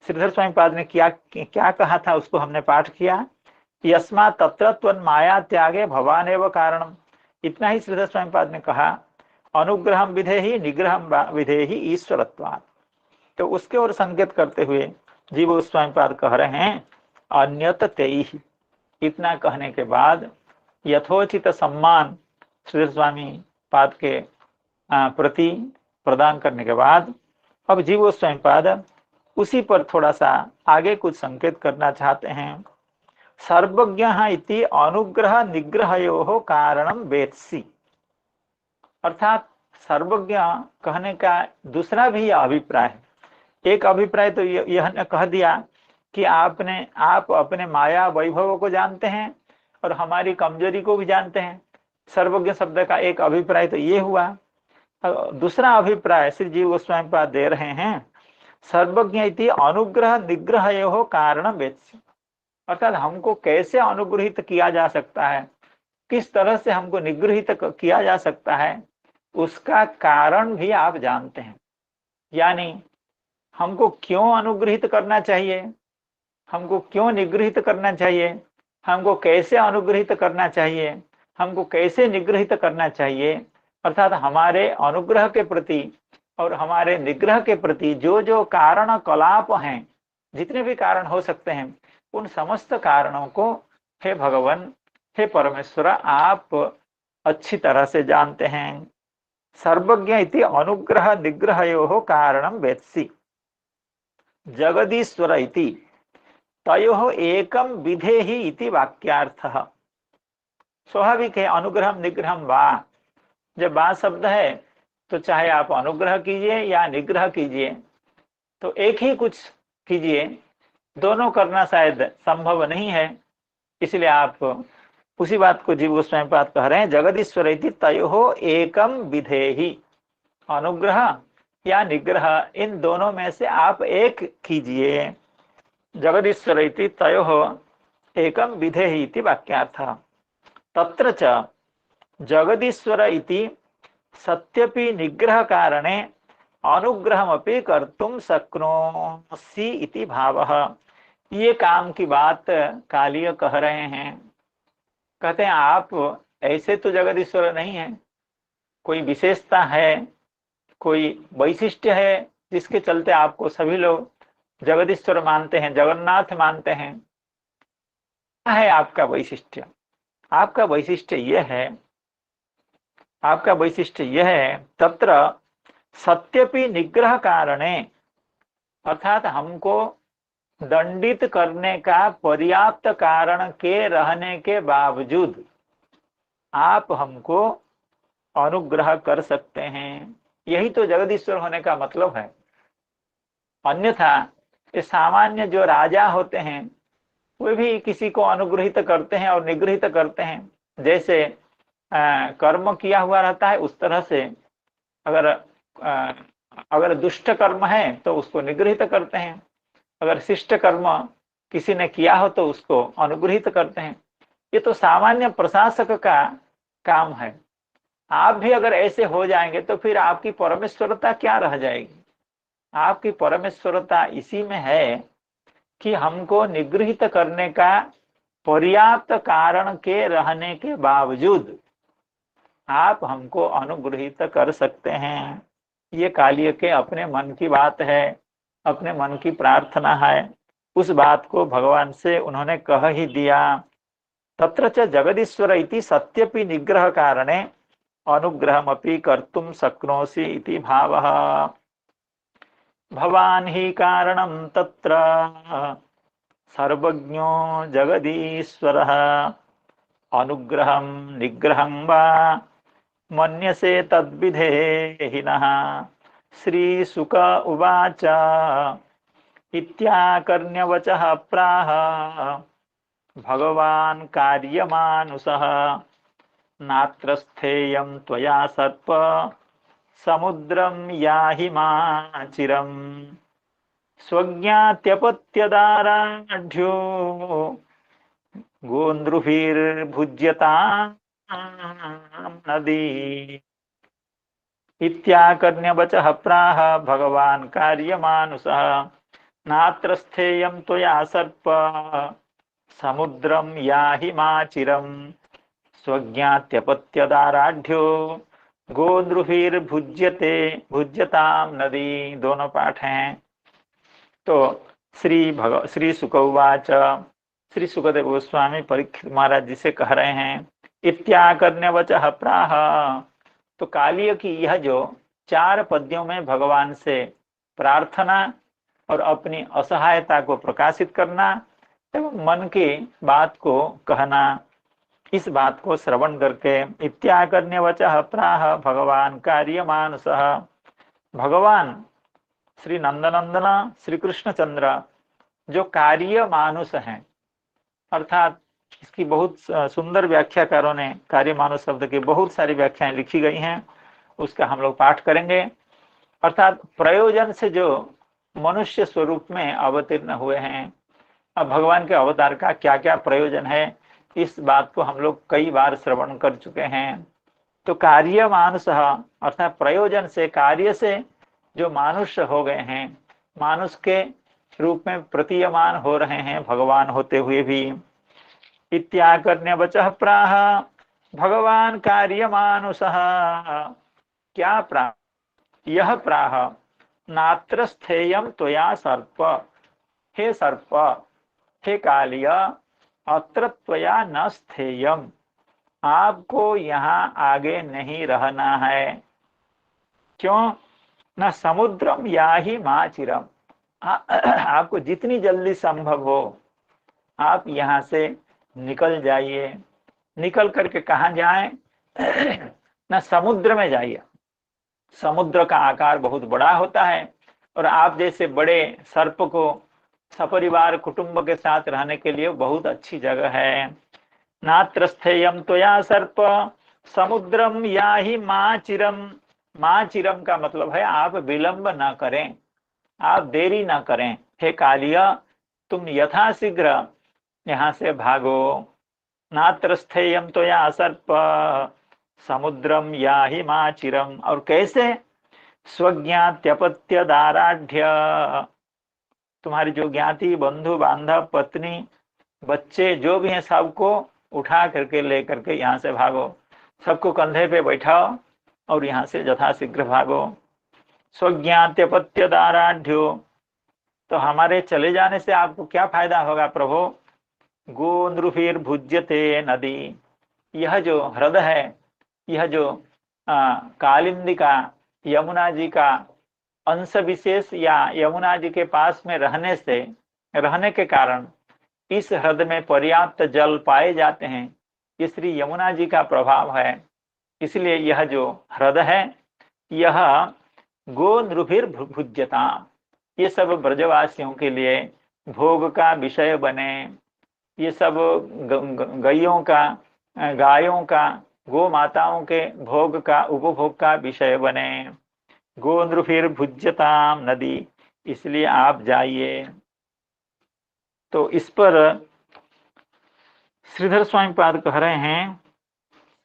Speaker 2: श्रीधर स्वामीपाद ने क्या कहा था उसको हमने पाठ किया। यस्मा तत्र त्वन् माया त्यागे भवानेव कारणम, इतना ही श्रीधर स्वामीपाद ने कहा। अनुग्रहम विधेहि निग्रहम विधेहि ईश्वरत्वात्, तो उसके ओर संकेत करते हुए जीव गोस्वामीपाद कह रहे हैं अन्यत तेहि। इतना कहने के बाद यथोचित सम्मान श्रीधर स्वामी पाद के प्रति प्रदान करने के बाद अब जीव गोस्वामीपाद उसी पर थोड़ा सा आगे कुछ संकेत करना चाहते हैं। सर्वज्ञ इति अनुग्रह निग्रहयोः कारणम वेत्सि, अर्थात सर्वज्ञ कहने का दूसरा भी अभिप्राय है। एक अभिप्राय तो यह कह दिया कि आप अपने माया वैभव को जानते हैं, और हमारी कमजोरी को भी जानते हैं। सर्वज्ञ शब्द का एक अभिप्राय तो ये हुआ। दूसरा अभिप्राय श्री जीव गोस्वामी पाद दे रहे हैं, सर्वज्ञ इति अनुग्रह निग्रह कारण वेत्स्य, अर्थात हमको कैसे अनुग्रहित किया जा सकता है, किस तरह से हमको निगृहित किया जा सकता है, उसका कारण भी आप जानते हैं। यानी हमको क्यों अनुग्रहित करना चाहिए, हमको क्यों निगृहित करना चाहिए, हमको कैसे अनुग्रहित करना चाहिए, हमको कैसे निगृहित करना चाहिए, अर्थात हमारे अनुग्रह के प्रति और हमारे निग्रह के प्रति जो जो कारण कलाप हैं, जितने भी कारण हो सकते हैं, उन समस्त कारणों को हे भगवान, हे परमेश्वर, आप अच्छी तरह से जानते हैं। सर्वज्ञ इति अनुग्रह निग्रहयोः कारणं वेत्सि, जगदीश्वर इति तयोः एकम विधेहि इति वाक्यार्थः। स्वाभाविक है, अनुग्रह निग्रह वा, जब बा शब्द है तो चाहे आप अनुग्रह कीजिए या निग्रह कीजिए तो एक ही कुछ कीजिए, दोनों करना शायद संभव नहीं है। इसलिए आप उसी बात को जीव गोस्वामी पाद कह रहे हैं, जगदीश्वर इति तयोः एकम विधेहि, अनुग्रह या निग्रह इन दोनों में से आप एक कीजिए। जगदीश्वर इति तयोः एकम विधेहि इति वाक्यार्थः। तत्र च जगदीश्वर इति सत्यपि निग्रह कारणे अनुग्रहमपि कर्तुं शक्नोसि इति भावः। ये काम की बात कालिय कह रहे हैं। कहते हैं आप ऐसे तो जगदीश्वर नहीं है, कोई विशेषता है, कोई वैशिष्ट्य है जिसके चलते आपको सभी लोग जगदीश्वर मानते हैं, जगन्नाथ मानते हैं। क्या है आपका वैशिष्ट्य? आपका वैशिष्ट्य यह है, आपका वैशिष्ट्य यह है, तत्र सत्यपि निग्रह कारणे, अर्थात हमको दंडित करने का पर्याप्त कारण के रहने के बावजूद आप हमको अनुग्रह कर सकते हैं। यही तो जगदीश्वर होने का मतलब है। अन्यथा ये सामान्य जो राजा होते हैं वे भी किसी को अनुग्रहित करते हैं और निगृहित करते हैं। जैसे कर्म किया हुआ रहता है उस तरह से अगर दुष्ट कर्म है तो उसको निगृहित करते हैं, अगर शिष्ट कर्म किसी ने किया हो तो उसको अनुग्रहित करते हैं। ये तो सामान्य प्रशासक का काम है। आप भी अगर ऐसे हो जाएंगे तो फिर आपकी परमेश्वरता क्या रह जाएगी? आपकी परमेश्वरता इसी में है कि हमको निगृहित करने का पर्याप्त कारण के रहने के बावजूद आप हमको अनुग्रहित कर सकते हैं। ये कालिय के अपने मन की बात है, अपने मन की प्रार्थना है। उस बात को भगवान से उन्होंने कह ही दिया। तत्र च जगदीश्वर इति सत्यपि निग्रह कारणे अनुग्रहमपि कर्तुं शक्नोसि इति भावः। भवान् हि कारणं तत्र सर्वज्ञो जगदीश्वरः, अनुग्रहं निग्रहं वा मन्यसे तद्विधेहिनः। श्रीशुक उवाच इत्याकर्ण्यवचः प्राह भगवान् कार्यमानुषः, नात्र स्थेयं त्वया सर्प समुद्रं याहि माचिरं। स्वज्ञात्यपत्यदाराढ्यो गोन्द्रुभिर्भुज्यतां नदी। इत्याकर्ण्यवचः प्राह भगवान् कार्यमानुषः, नात्र स्थेयं त्वया सर्प समुद्रं याहि माचिरं। स्वज्ञात्यपत्यदाराढ्यो गोन्द्रुभिर्भुज्यते भुज्यतां नदी। दोनों पाठ हैं। तो श्री शुक उवाच, श्री सुखदेव गोस्वामी परीक्षित महाराज जी से कह रहे हैं, इत्याकर्ण्यवचः प्राह। तो कालिय की यह जो 4 पद्यों में भगवान से प्रार्थना और अपनी असहायता को प्रकाशित करना एवं मन की बात को कहना, इस बात को श्रवण करके इत्याकर्ण्यवचः प्राह भगवान कार्यमानुषः, भगवान श्री नंदनंदन श्री कृष्णचंद्र जो कार्य मानुष हैं, अर्थात इसकी बहुत सुंदर व्याख्याकारों ने कार्य मानुष शब्द की बहुत सारी व्याख्याएं लिखी गई हैं, उसका हम लोग पाठ करेंगे। अर्थात प्रयोजन से जो मनुष्य स्वरूप में अवतीर्ण हुए हैं, अब भगवान के अवतार का क्या क्या प्रयोजन है, इस बात को हम लोग कई बार श्रवण कर चुके हैं। तो कार्य मानुष अर्थात प्रयोजन से, कार्य से जो मानुष्य हो गए हैं, मानुष के रूप में प्रतीयमान हो रहे हैं भगवान होते हुए भी। इत्याकर्ण्य वचः प्राह भगवान कार्य मानुष, क्या प्राह, यह प्राह नात्र स्थेयम त्वया सर्प, हे सर्प, हे कालिय, अत्र त्वया न स्थेयम, आपको यहाँ आगे नहीं रहना है। क्यों? न समुद्रम या ही माचिरम, आपको जितनी जल्दी संभव हो आप यहाँ से निकल जाइए। निकल करके कहाँ जाएं? न समुद्र में जाइए। समुद्र का आकार बहुत बड़ा होता है और आप जैसे बड़े सर्प को सपरिवार कुटुंब के साथ रहने के लिए बहुत अच्छी जगह है। नात्र स्थेयम त्वया सर्प समुद्रम या ही माचिरम, माचिरम का मतलब है आप विलंब ना करें, आप देरी ना करें। हे कालिय, तुम यथाशीघ्र यहाँ से भागो। नात्र स्थेयम त्वया सर्प समुद्रम या ही माचिरम, और कैसे? स्वज्ञात्यपत्य दाराढ़, तुम्हारी जो ज्ञाति बंधु बांधव पत्नी बच्चे जो भी हैं सबको उठा करके ले करके यहाँ से भागो। सबको कंधे पे बैठाओ और यहाँ से यथाशीघ्र भागो। स्वज्ञात्यपत्य दाराढ़्यो, तो हमारे चले जाने से आपको क्या फायदा होगा प्रभु? गो नृभिर्भुज्यते नदी, यह जो हृदय है, यह जो कालिंदी का, यमुना जी का अंश विशेष या यमुना जी के पास में रहने के कारण इस हृदय में पर्याप्त जल पाए जाते हैं। ये श्री यमुना जी का प्रभाव है। इसलिए यह जो हृदय है यह गो नृभिर्भुज्यता, ये सब ब्रजवासियों के लिए भोग का विषय बने। ये सब गायों का गो माताओं के भोग का, उपभोग का विषय बने। गो नृभिर्भुज्यताम नदी, इसलिए आप जाइए। तो इस पर श्रीधर स्वामी पाद कह रहे हैं,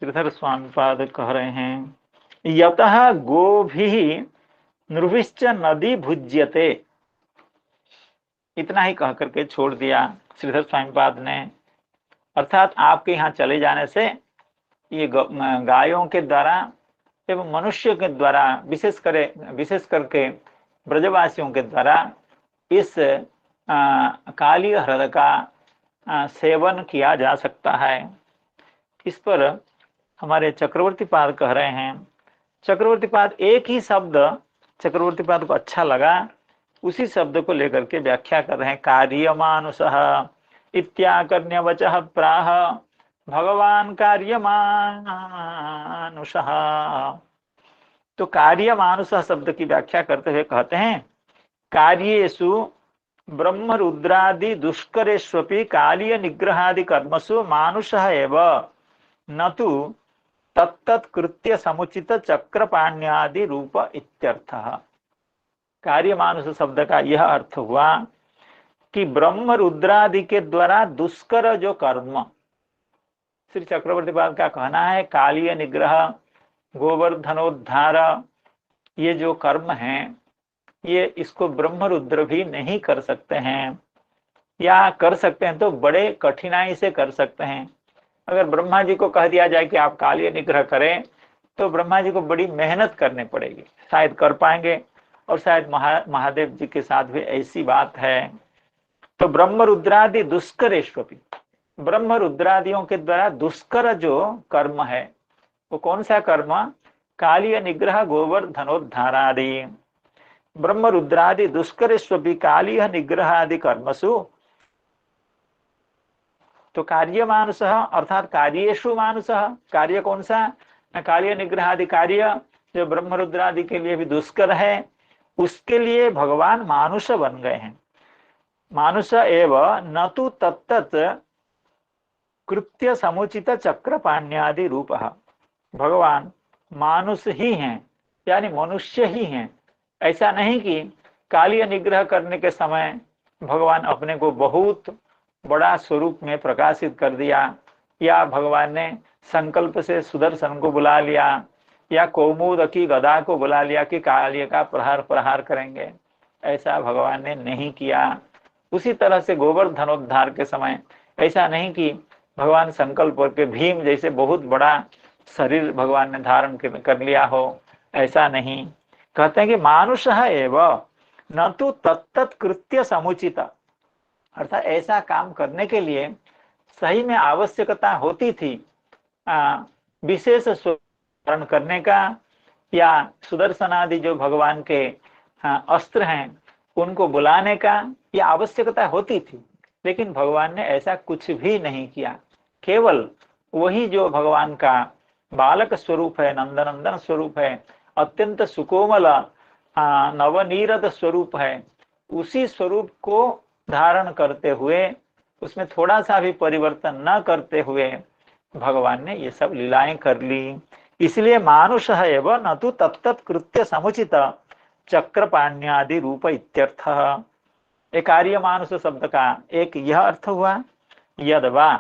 Speaker 2: श्रीधर स्वामी पाद कह रहे हैं, यतः गोभी नृभिश्च नदी भुज्यते, इतना ही कह करके छोड़ दिया श्रीधर स्वामी पाद ने। अर्थात आपके यहाँ चले जाने से ये गायों के द्वारा एवं मनुष्य के द्वारा, विशेष करके ब्रजवासियों के द्वारा इस काली हृदय का सेवन किया जा सकता है। इस पर हमारे चक्रवर्ती पाद कह रहे हैं, चक्रवर्ती पाद एक ही शब्द चक्रवर्ती पाद को अच्छा लगा, उसी शब्द को लेकर के व्याख्या कर रहे हैं। कार्यमानुषः इत्याकर्ण्य वचः प्राह भगवान कार्यमानुषः, तो कार्यमानुषः शब्द की व्याख्या करते हुए कहते हैं, कार्येषु ब्रह्म रुद्रादि दुष्करेष्वपि कालीय निग्रहादि कर्मसु मानुषः एव न तु तत्तत्कृत्य समुचित चक्रपाण्यादि रूप इत्यर्थः। कार्य मानुष शब्द का यह अर्थ हुआ कि ब्रह्म रुद्रादि के द्वारा दुष्कर जो कर्म, श्री चक्रवर्ती पाद का कहना है कालीय निग्रह, गोवर्धनोद्धार, ये जो कर्म हैं ये इसको ब्रह्म रुद्र भी नहीं कर सकते हैं, या कर सकते हैं तो बड़े कठिनाई से कर सकते हैं। अगर ब्रह्मा जी को कह दिया जाए कि आप कालीय निग्रह करें तो ब्रह्मा जी को बड़ी मेहनत करनी पड़ेगी, शायद कर पाएंगे, और शायद महादेव जी के साथ भी ऐसी बात है। तो ब्रह्म रुद्रादि दुष्करेष्वपि, ब्रह्म रुद्रादियों के द्वारा दुष्कर जो कर्म है वो कौन सा कर्म? कालीय निग्रह गोवर्धनोद्धारादि। ब्रह्म रुद्रादि दुष्करेष्वपि कालीय निग्रह आदि कर्मसु, तो कार्य मानुष अर्थात कार्येषु मानुष, कार्य कौन सा? कालीय निग्रह आदि कार्य जो ब्रह्म रुद्रादि के लिए भी दुष्कर है, उसके लिए भगवान मानुष बन गए हैं। मानुष एव न तु तत्तत् कृत्य समुचित चक्र पाण्यादि रूप। भगवान मानुष ही हैं, यानी मनुष्य ही हैं। ऐसा नहीं कि कालीय निग्रह करने के समय भगवान अपने को बहुत बड़ा स्वरूप में प्रकाशित कर दिया, या भगवान ने संकल्प से सुदर्शन को बुला लिया, या कौमुद की गदा को बुला लिया कि कालिय का प्रहार करेंगे। ऐसा भगवान ने नहीं किया। उसी तरह से गोवर्धनोद्धार के समय ऐसा नहीं कि भगवान संकल्प करके भीम जैसे बहुत बड़ा शरीर भगवान ने धारण कर लिया हो, ऐसा नहीं। कहते हैं कि मानुष है एवं न तो तत्त कृत्य समुचित, अर्थात ऐसा काम करने के लिए सही में आवश्यकता होती थी विशेष स्वरण करने का, या सुदर्शन आदि जो भगवान के अस्त्र हैं उनको बुलाने का, यह आवश्यकता होती थी। लेकिन भगवान ने ऐसा कुछ भी नहीं किया। केवल वही जो भगवान का बालक स्वरूप है, नंदनंदन स्वरूप है, अत्यंत सुकोमल नवनीरद स्वरूप है, उसी स्वरूप को धारण करते हुए, उसमें थोड़ा सा भी परिवर्तन न करते हुए भगवान ने ये सब लीलाएं कर ली। इसलिए मानुष है एवं न तो तत्त कृत्य समुचित चक्र पाण्यादि रूप इत्यर्थ। एक कार्य मानुष शब्द का एक यह अर्थ हुआ, यदवा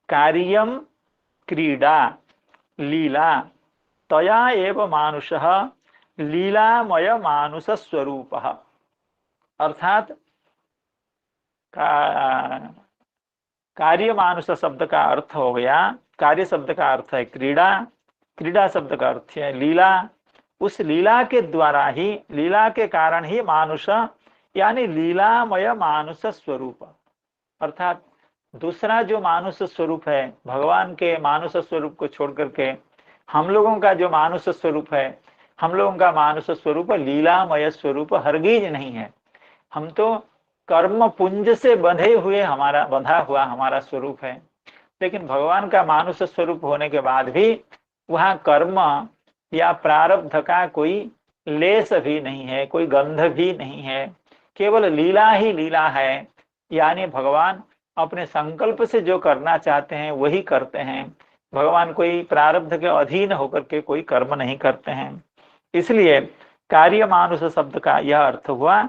Speaker 2: कार्यम क्रीड़ा लीला तया एव मानुष लीलामय मानुष स्वरूप। अर्थात कार्य मानुष शब्द का अर्थ हो गया, कार्य शब्द का अर्थ है क्रीड़ा, क्रीड़ा शब्द का अर्थ है लीला। उस लीला के द्वारा ही, लीला के कारण ही मानुष, यानी लीलामय मानुष स्वरूप। अर्थात दूसरा जो मानुष स्वरूप है, भगवान के मानुष स्वरूप को छोड़ करके हम लोगों का जो मानुष स्वरूप है, हम लोगों का मानुष स्वरूप लीलामय स्वरूप हरगिज नहीं है। हम तो कर्म पुंज से बंधे हुए बंधा हुआ हमारा स्वरूप है। लेकिन भगवान का मानुष स्वरूप होने के बाद भी वहाँ कर्म या प्रारब्ध का कोई लेस भी नहीं है, कोई गंध भी नहीं है। केवल लीला ही लीला है, यानी भगवान अपने संकल्प से जो करना चाहते हैं वही करते हैं। भगवान कोई प्रारब्ध के अधीन होकर के कोई कर्म नहीं करते हैं। इसलिए कार्य मानुष शब्द का यह अर्थ हुआ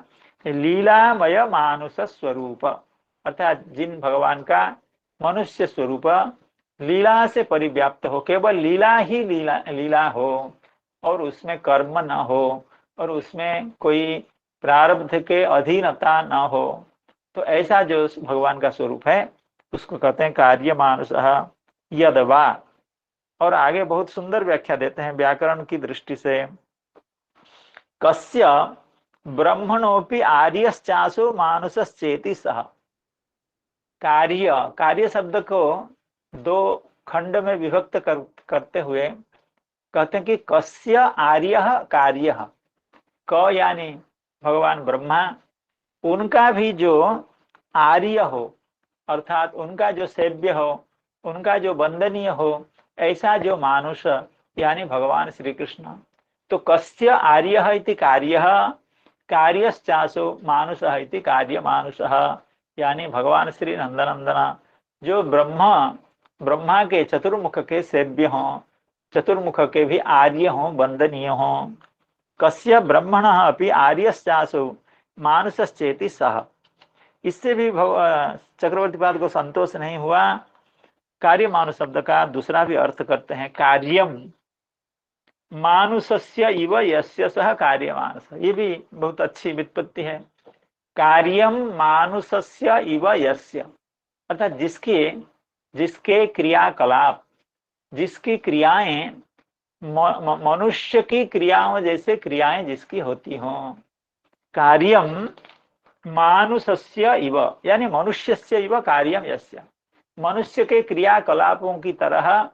Speaker 2: लीलामय मानुष स्वरूप, अर्थात जिन भगवान का मनुष्य स्वरूप लीला से परिव्याप्त हो, केवल लीला ही लीला हो, और उसमें कर्म न हो, और उसमें कोई प्रारब्ध के अधीनता न हो, तो ऐसा जो भगवान का स्वरूप है उसको कहते हैं कार्य मानुष यदवा। और आगे बहुत सुंदर व्याख्या देते हैं व्याकरण की दृष्टि से, कस्य ब्रह्मणोपि आर्यश्चासो मानुषश्चेति सह। कार्य शब्द को दो खंड में विभक्त करते हुए कहते हैं कि कस्य आर्य कार्य, क यानी भगवान ब्रह्मा, उनका भी जो आर्य हो, अर्थात उनका जो सेव्य हो, उनका जो वंदनीय हो, ऐसा जो मानुष यानी भगवान श्री कृष्ण। तो कस्य आर्य इति कार्य, कार्यश्चासो मानुष इति कार्य मानुष, यानी भगवान श्री नंदनंदन जो ब्रह्मा के चतुर्मुख के सेव्य हों, चतुर्मुख के भी आर्य हों, वंदनीय हों। कस्य ब्रह्मण अपि आर्यश्चासो मानुषश्चेति सह। इससे भी चक्रवर्ती पाद को संतोष नहीं हुआ। कार्य मानुष शब्द का दूसरा भी अर्थ करते हैं, कार्यम मानुषस्य इव यस्य सह कार्य मानुष। ये भी बहुत अच्छी व्युत्पत्ति है। कार्यम मानुषस्य इव यस्य, अर्थात जिसके क्रियाकलाप, जिसकी क्रियाएं मनुष्य की क्रियाओं जैसे क्रियाएं जिसकी होती हों। कार्यम मानुषस्य इव, यानी मनुष्यस्य इव कार्यम यस्य, मनुष्य के क्रियाकलापों की तरह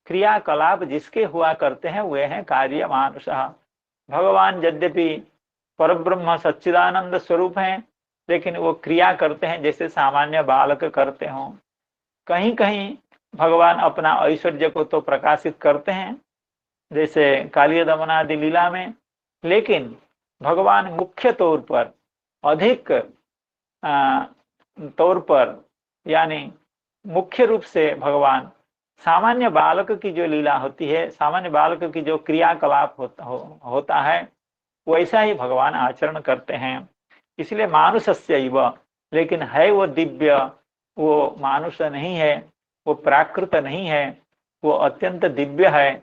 Speaker 2: क्रियाकलाप जिसके हुआ करते हैं वे हैं कार्य मानुष। भगवान यद्यपि परब्रह्म सच्चिदानंद स्वरूप हैं, लेकिन वो क्रिया करते हैं जैसे सामान्य बालक करते हों। कहीं कहीं भगवान अपना ऐश्वर्य को तो प्रकाशित करते हैं जैसे कालिय दमनादि लीला में, लेकिन भगवान मुख्य तौर पर, अधिक तौर पर, यानी मुख्य रूप से भगवान सामान्य बालक की जो लीला होती है, सामान्य बालक की जो क्रियाकलाप होता है, वैसा ही भगवान आचरण करते हैं। इसलिए मानुषस्यैव, लेकिन है वो दिव्य, वो मानुष नहीं है, वो प्राकृत नहीं है, वो अत्यंत दिव्य है।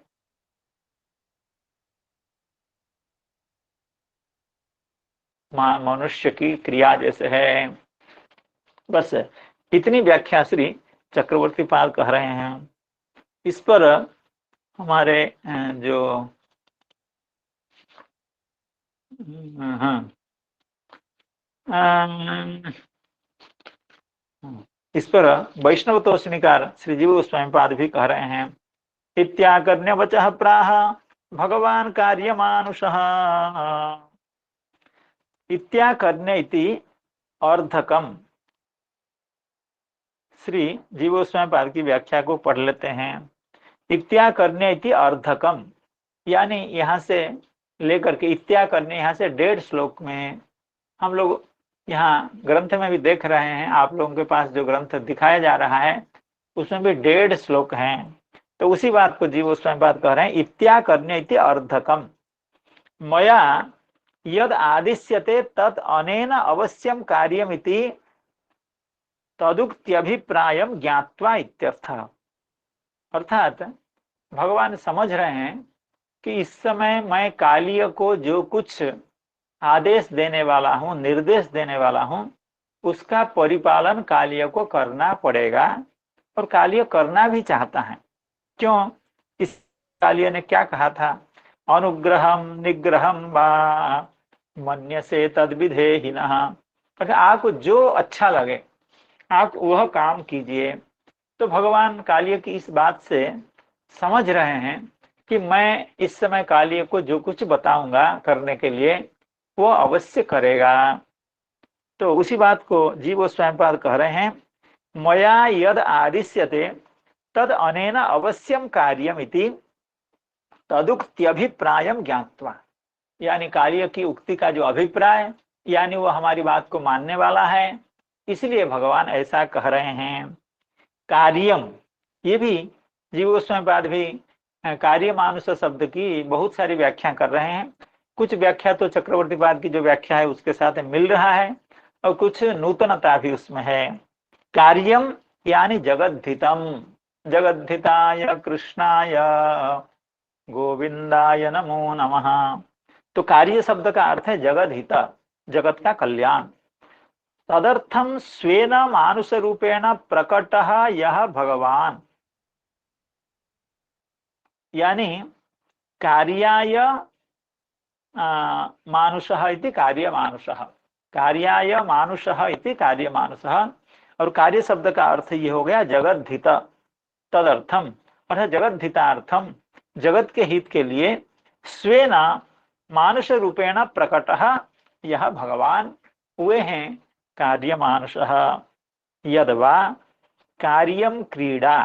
Speaker 2: मनुष्य की क्रिया जैसे है। बस इतनी व्याख्या श्री चक्रवर्ती पाल कह रहे हैं। इस पर हमारे जो हाँ, इस पर वैष्णव तोषणिकार श्री जीव गोस्वामी पाद भी कह रहे हैं, इत्याकर्ण्य वचः प्राह भगवान कार्य मानुषः। इत्याकर्ण्य इति अर्धकम। श्री जीव गोस्वामी पाद की व्याख्या को पढ़ लेते हैं। इत्याकर्ण्य इति अर्धकम, यानी यहाँ से लेकर के इत्याकर्ण्य, यहाँ से 1.5 श्लोक में हम लोग यहाँ ग्रंथ में भी देख रहे हैं, आप लोगों के पास जो ग्रंथ दिखाया जा रहा है उसमें भी 1.5 श्लोक हैं। तो उसी बात को जीव गोस्वामी पाद कह रहे हैं, इत्याकर्ण्य इति अर्धकम मया यद आदिश्यते तत् अनेन अवश्यम कार्यमिति तदुक्त्यभिप्रायम ज्ञात्वा इत्यर्थ। अर्थात भगवान समझ रहे हैं कि इस समय मैं कालिय को जो कुछ आदेश देने वाला हूं, निर्देश देने वाला हूं, उसका परिपालन कालिय को करना पड़ेगा, और कालिय करना भी चाहता है। क्यों? इस कालिय ने क्या कहा था, अनुग्रहम निग्रहम वा मन्यसे तद्विधेहिनः, आपको जो अच्छा लगे आप वह काम कीजिए। तो भगवान कालिय की इस बात से समझ रहे हैं कि मैं इस समय कालिय को जो कुछ बताऊंगा करने के लिए वो अवश्य करेगा। तो उसी बात को जीव गोस्वामी पाद कह रहे हैं, मया यद आदिश्यते तद अनेन अवश्यम कार्यम इति तदुक्त्यभिप्रायम ज्ञात्वा, यानी कालिय की उक्ति का जो अभिप्राय, यानी वो हमारी बात को मानने वाला है, इसलिए भगवान ऐसा कह रहे हैं। कार्यम, ये भी जीव गोस्वामी पाद भी कार्य मानुष शब्द की बहुत सारी व्याख्या कर रहे हैं। कुछ व्याख्या तो चक्रवर्ती पाद की जो व्याख्या है उसके साथ मिल रहा है, और कुछ नूतनता भी उसमें है। कार्यम यानी जगद्धितम, जगद्धिताय कृष्णाय गोविंदाय नमो नमः। तो कार्य शब्द का अर्थ है जगद्हित, जगत का कल्याण। तदर्थम स्वेन मानुष रूपेण प्रकटः यह भगवान, यानी कार्याय मानुषः इति कार्य मानुषः, कार्याय मानुषः इति कार्य मानुषः। और कार्य शब्द का अर्थ ये हो गया जगद्धित, तदर्थम अर्थात जगद्धितार्थम, जगत के हित के लिए, स्वेन मानुष रूपेण प्रकटः यह भगवान, वे हैं कार्य मानुषः। यदवा कार्यम क्रीड़ा,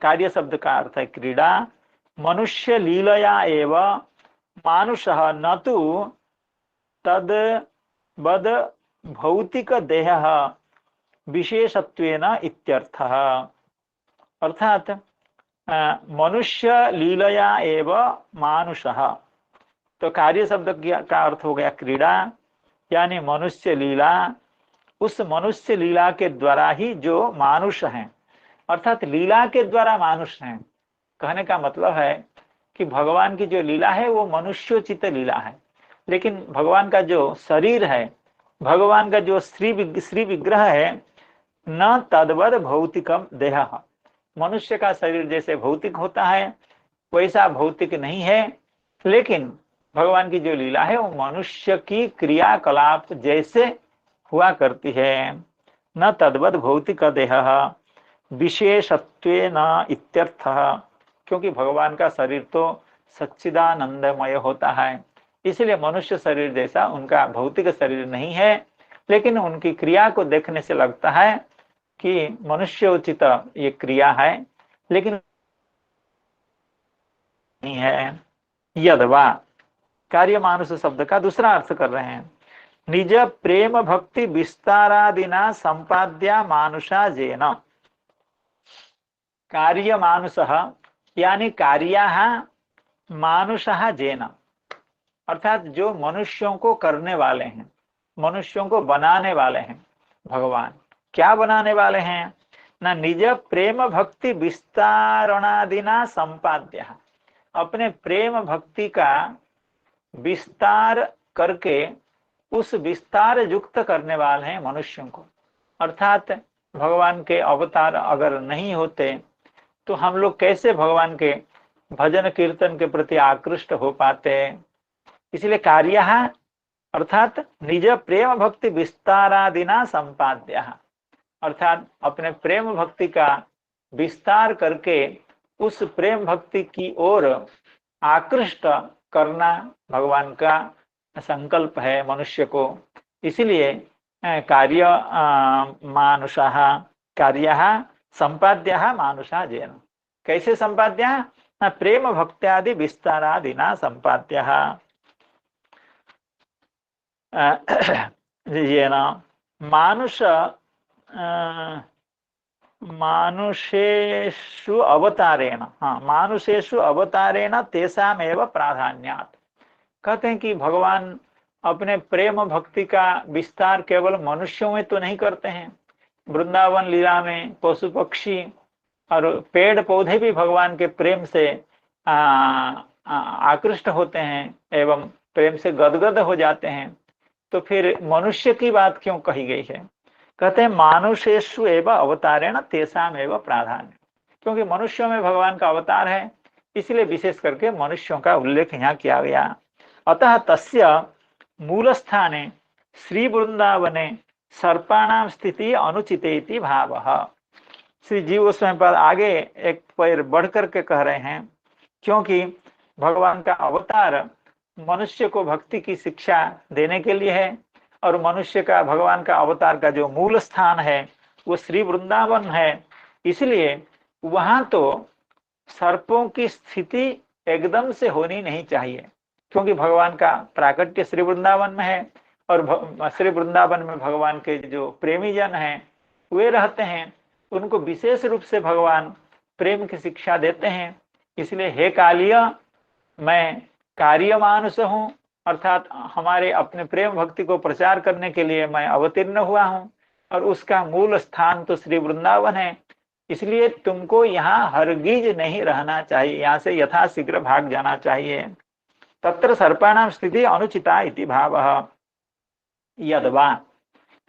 Speaker 2: कार्य शब्द का अर्थ है क्रीड़ा, मनुष्य लीलया एव मानुषः न तु तद बद भौतिक देह विशेषत्वेन इत्यर्थः। अर्थात मनुष्य लीलया एव मानुषः, तो कार्य शब्द का अर्थ हो गया क्रीड़ा, यानी मनुष्य लीला, उस मनुष्य लीला के द्वारा ही जो मानुष हैं, अर्थात लीला के द्वारा मानुष हैं। कहने का मतलब है कि भगवान की जो लीला है वो मनुष्योचित लीला है, लेकिन भगवान का जो शरीर है, भगवान का जो श्री विग्रह है, न तद्वद भौतिकम देह, मनुष्य का शरीर जैसे भौतिक होता है वैसा भौतिक नहीं है, लेकिन भगवान की जो लीला है वो मनुष्य की क्रियाकलाप जैसे हुआ करती है। न तद्वद भौतिक देह विशेषत्वेन इत्यर्थः, क्योंकि भगवान का शरीर तो सच्चिदानंदमय होता है, इसलिए मनुष्य शरीर जैसा उनका भौतिक शरीर नहीं है, लेकिन उनकी क्रिया को देखने से लगता है कि मनुष्योचित ये क्रिया है, लेकिन नहीं है। यदवा कार्य मानुष शब्द का दूसरा अर्थ कर रहे हैं, निज प्रेम भक्ति विस्तारादिना संपाद्या मानुषा जेन, कार्य मानुषः यानी कार्याः मानुषः जेन, अर्थात जो मनुष्यों को करने वाले हैं, मनुष्यों को बनाने वाले हैं भगवान। क्या बनाने वाले हैं? ना निज प्रेम भक्ति विस्तारणादिना संपाद्य, अपने प्रेम भक्ति का विस्तार करके उस विस्तार युक्त करने वाले हैं मनुष्यों को। अर्थात भगवान के अवतार अगर नहीं होते तो हम लोग कैसे भगवान के भजन कीर्तन के प्रति आकृष्ट हो पाते। इसलिए कार्य अर्थात निज प्रेम भक्ति विस्तारादिना संपाद्य, अर्थात अपने प्रेम भक्ति का विस्तार करके उस प्रेम भक्ति की ओर आकृष्ट करना भगवान का संकल्प है मनुष्य को। इसलिए कार्य मानुषः कार्यः संपाद्यः मानुषः जेन। कैसे संपाद्यः? प्रेम भक्त्यादि विस्तारादिना संपाद्यः येन मानुष मानुषेषु अवतारेण, हाँ मानुषेषु अवतारेण तेषामेव प्राधान्यात्। कहते हैं कि भगवान अपने प्रेम भक्ति का विस्तार केवल मनुष्यों में तो नहीं करते हैं, वृंदावन लीला में पशु पक्षी और पेड़ पौधे भी भगवान के प्रेम से आकृष्ट होते हैं एवं प्रेम से गदगद हो जाते हैं। तो फिर मनुष्य की बात क्यों कही गई है? कहते हैं मानुषेषु एव अवतारेण तेषाम एव प्राधान्य, क्योंकि मनुष्यों में भगवान का अवतार है, इसलिए विशेष करके मनुष्यों का उल्लेख यहाँ किया गया। अतः तस्य मूल स्थाने श्री वृंदावने सर्पाणाम स्थिति अनुचितेति भावः। श्री जीव गोस्वामी पर आगे एक पैर बढ़ करके कह रहे हैं, क्योंकि भगवान का अवतार मनुष्य को भक्ति की शिक्षा देने के लिए है और मनुष्य का भगवान का अवतार का जो मूल स्थान है वो श्री वृंदावन है। इसलिए वहां तो सर्पों की स्थिति एकदम से होनी नहीं चाहिए, क्योंकि भगवान का प्राकट्य श्री वृंदावन में है और श्री वृंदावन में भगवान के जो प्रेमी जन हैं वे रहते हैं, उनको विशेष रूप से भगवान प्रेम की शिक्षा देते हैं। इसलिए हे कालिय, मैं कार्य मानुष हूँ, अर्थात हमारे अपने प्रेम भक्ति को प्रचार करने के लिए मैं अवतीर्ण हुआ हूँ और उसका मूल स्थान तो श्री वृंदावन है। इसलिए तुमको यहाँ हरगिज नहीं रहना चाहिए, यहाँ से यथाशीघ्र भाग जाना चाहिए। तत्र सर्पाणाम स्थिति अनुचिता इति भावः। यद्वा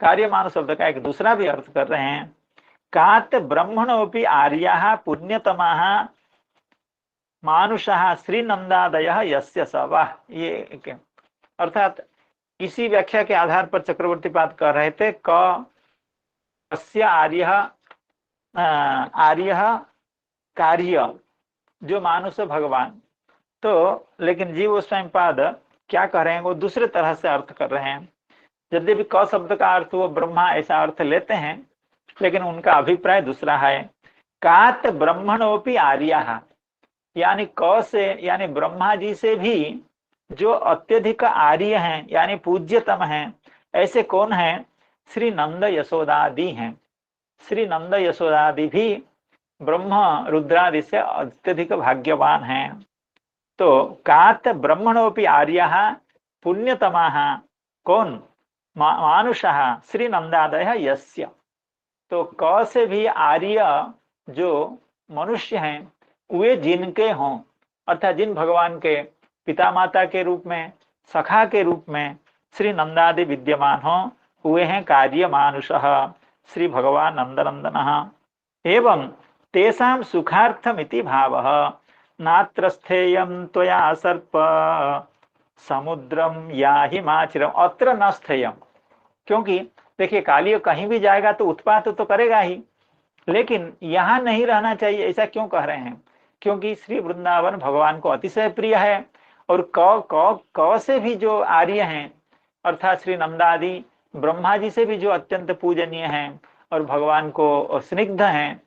Speaker 2: कार्य मानुष शब्द का एक दूसरा भी अर्थ कर रहे हैं, कात ब्रह्मणोपि आर्याः पुण्यतमाः मानुषः श्रीनंदादयः यस्य सवः। ये अर्थात इसी व्याख्या के आधार पर चक्रवर्ती पाद कह रहे थे, कस्य आर्यः कार्य, जो मानुष भगवान। तो लेकिन जीव गोस्वामी पाद क्या कह रहे हैं, वो दूसरे तरह से अर्थ कर रहे हैं। यद्यपि क शब्द का अर्थ वो ब्रह्मा ऐसा अर्थ लेते हैं, लेकिन उनका अभिप्राय दूसरा है। कात ब्रह्मणोपि आर्याः, यानी क से यानी ब्रह्मा जी से भी जो अत्यधिक आर्य हैं यानी पूज्यतम हैं, ऐसे कौन हैं? श्री नंद यशोदादि हैं। श्री नंद यशोदादि भी ब्रह्म रुद्रादि से अत्यधिक भाग्यवान हैं। तो कात ब्रह्मणोपि आर्यः पुण्यतमाः, कौन? मानुषः श्री नंदादयः यस्य। तो क से भी आर्य जो मनुष्य हैं वे जिनके हों, अर्थात जिन भगवान के पिता माता के रूप में, सखा के रूप में श्री नंदादि विद्यमान हों, वे हैं कार्य मानुषः श्री भगवान नंदनंदनः। एवं तेषां सुखार्थमिति भावः। नात्र स्थेयं त्वया सर्प समुद्रम याहि माचिरम अत्र न स्थेयम। क्योंकि देखिए, कालिय कहीं भी जाएगा तो उत्पात तो करेगा ही, लेकिन यहाँ नहीं रहना चाहिए। ऐसा क्यों कह रहे हैं? क्योंकि श्री वृंदावन भगवान को अतिशय प्रिय है और क से भी जो आर्य हैं, अर्थात श्री नंदादि ब्रह्मा जी से भी जो अत्यंत पूजनीय हैं और भगवान को स्निग्ध हैं,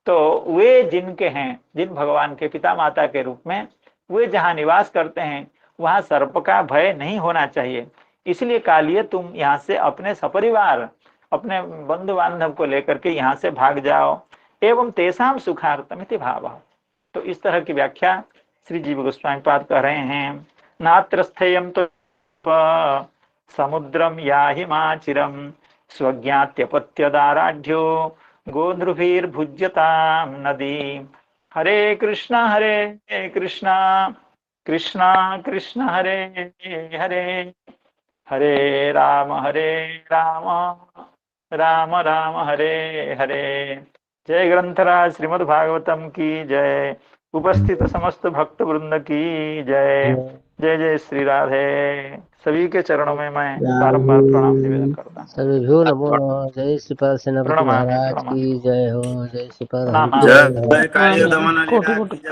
Speaker 2: तो वे जिनके हैं, जिन भगवान के पिता माता के रूप में वे जहाँ निवास करते हैं वहाँ सर्प का भय नहीं होना चाहिए। इसलिए कालिय तुम यहाँ से अपने सपरिवार, अपने बंधु बांधव को लेकर के यहाँ से भाग जाओ। एवं तेषां सुखार्थमिति भावः। तो इस तरह की व्याख्या श्री जीव गोस्वामी पाद कह रहे हैं। नात्र स्थेयं तो समुद्रम याहिमाचिरं स्वज्ञात्यपत्यदाराढ्यो गोधृभिर्भुज्यतां नदी। हरे कृष्णा कृष्णा कृष्णा कृष्णा हरे हरे, हरे राम राम राम हरे हरे। जय ग्रंथराज श्रीमद् भागवतम की जय। उपस्थित समस्त भक्त वृंद की जय। जय जय श्री राधे। सभी के चरणों में मैं बारंबार प्रणाम निवेदन करता हूँ।
Speaker 4: सभी नमो नमः। जय श्रीपाद सेनापति
Speaker 2: प्रणमामि
Speaker 4: महाराज
Speaker 2: प्रणमामि
Speaker 4: की जय हो। जय श्रीपाद
Speaker 2: प्रणाम।
Speaker 4: हरि
Speaker 5: जय काली दमन
Speaker 6: कोटि
Speaker 5: की
Speaker 6: कोटि
Speaker 5: जय।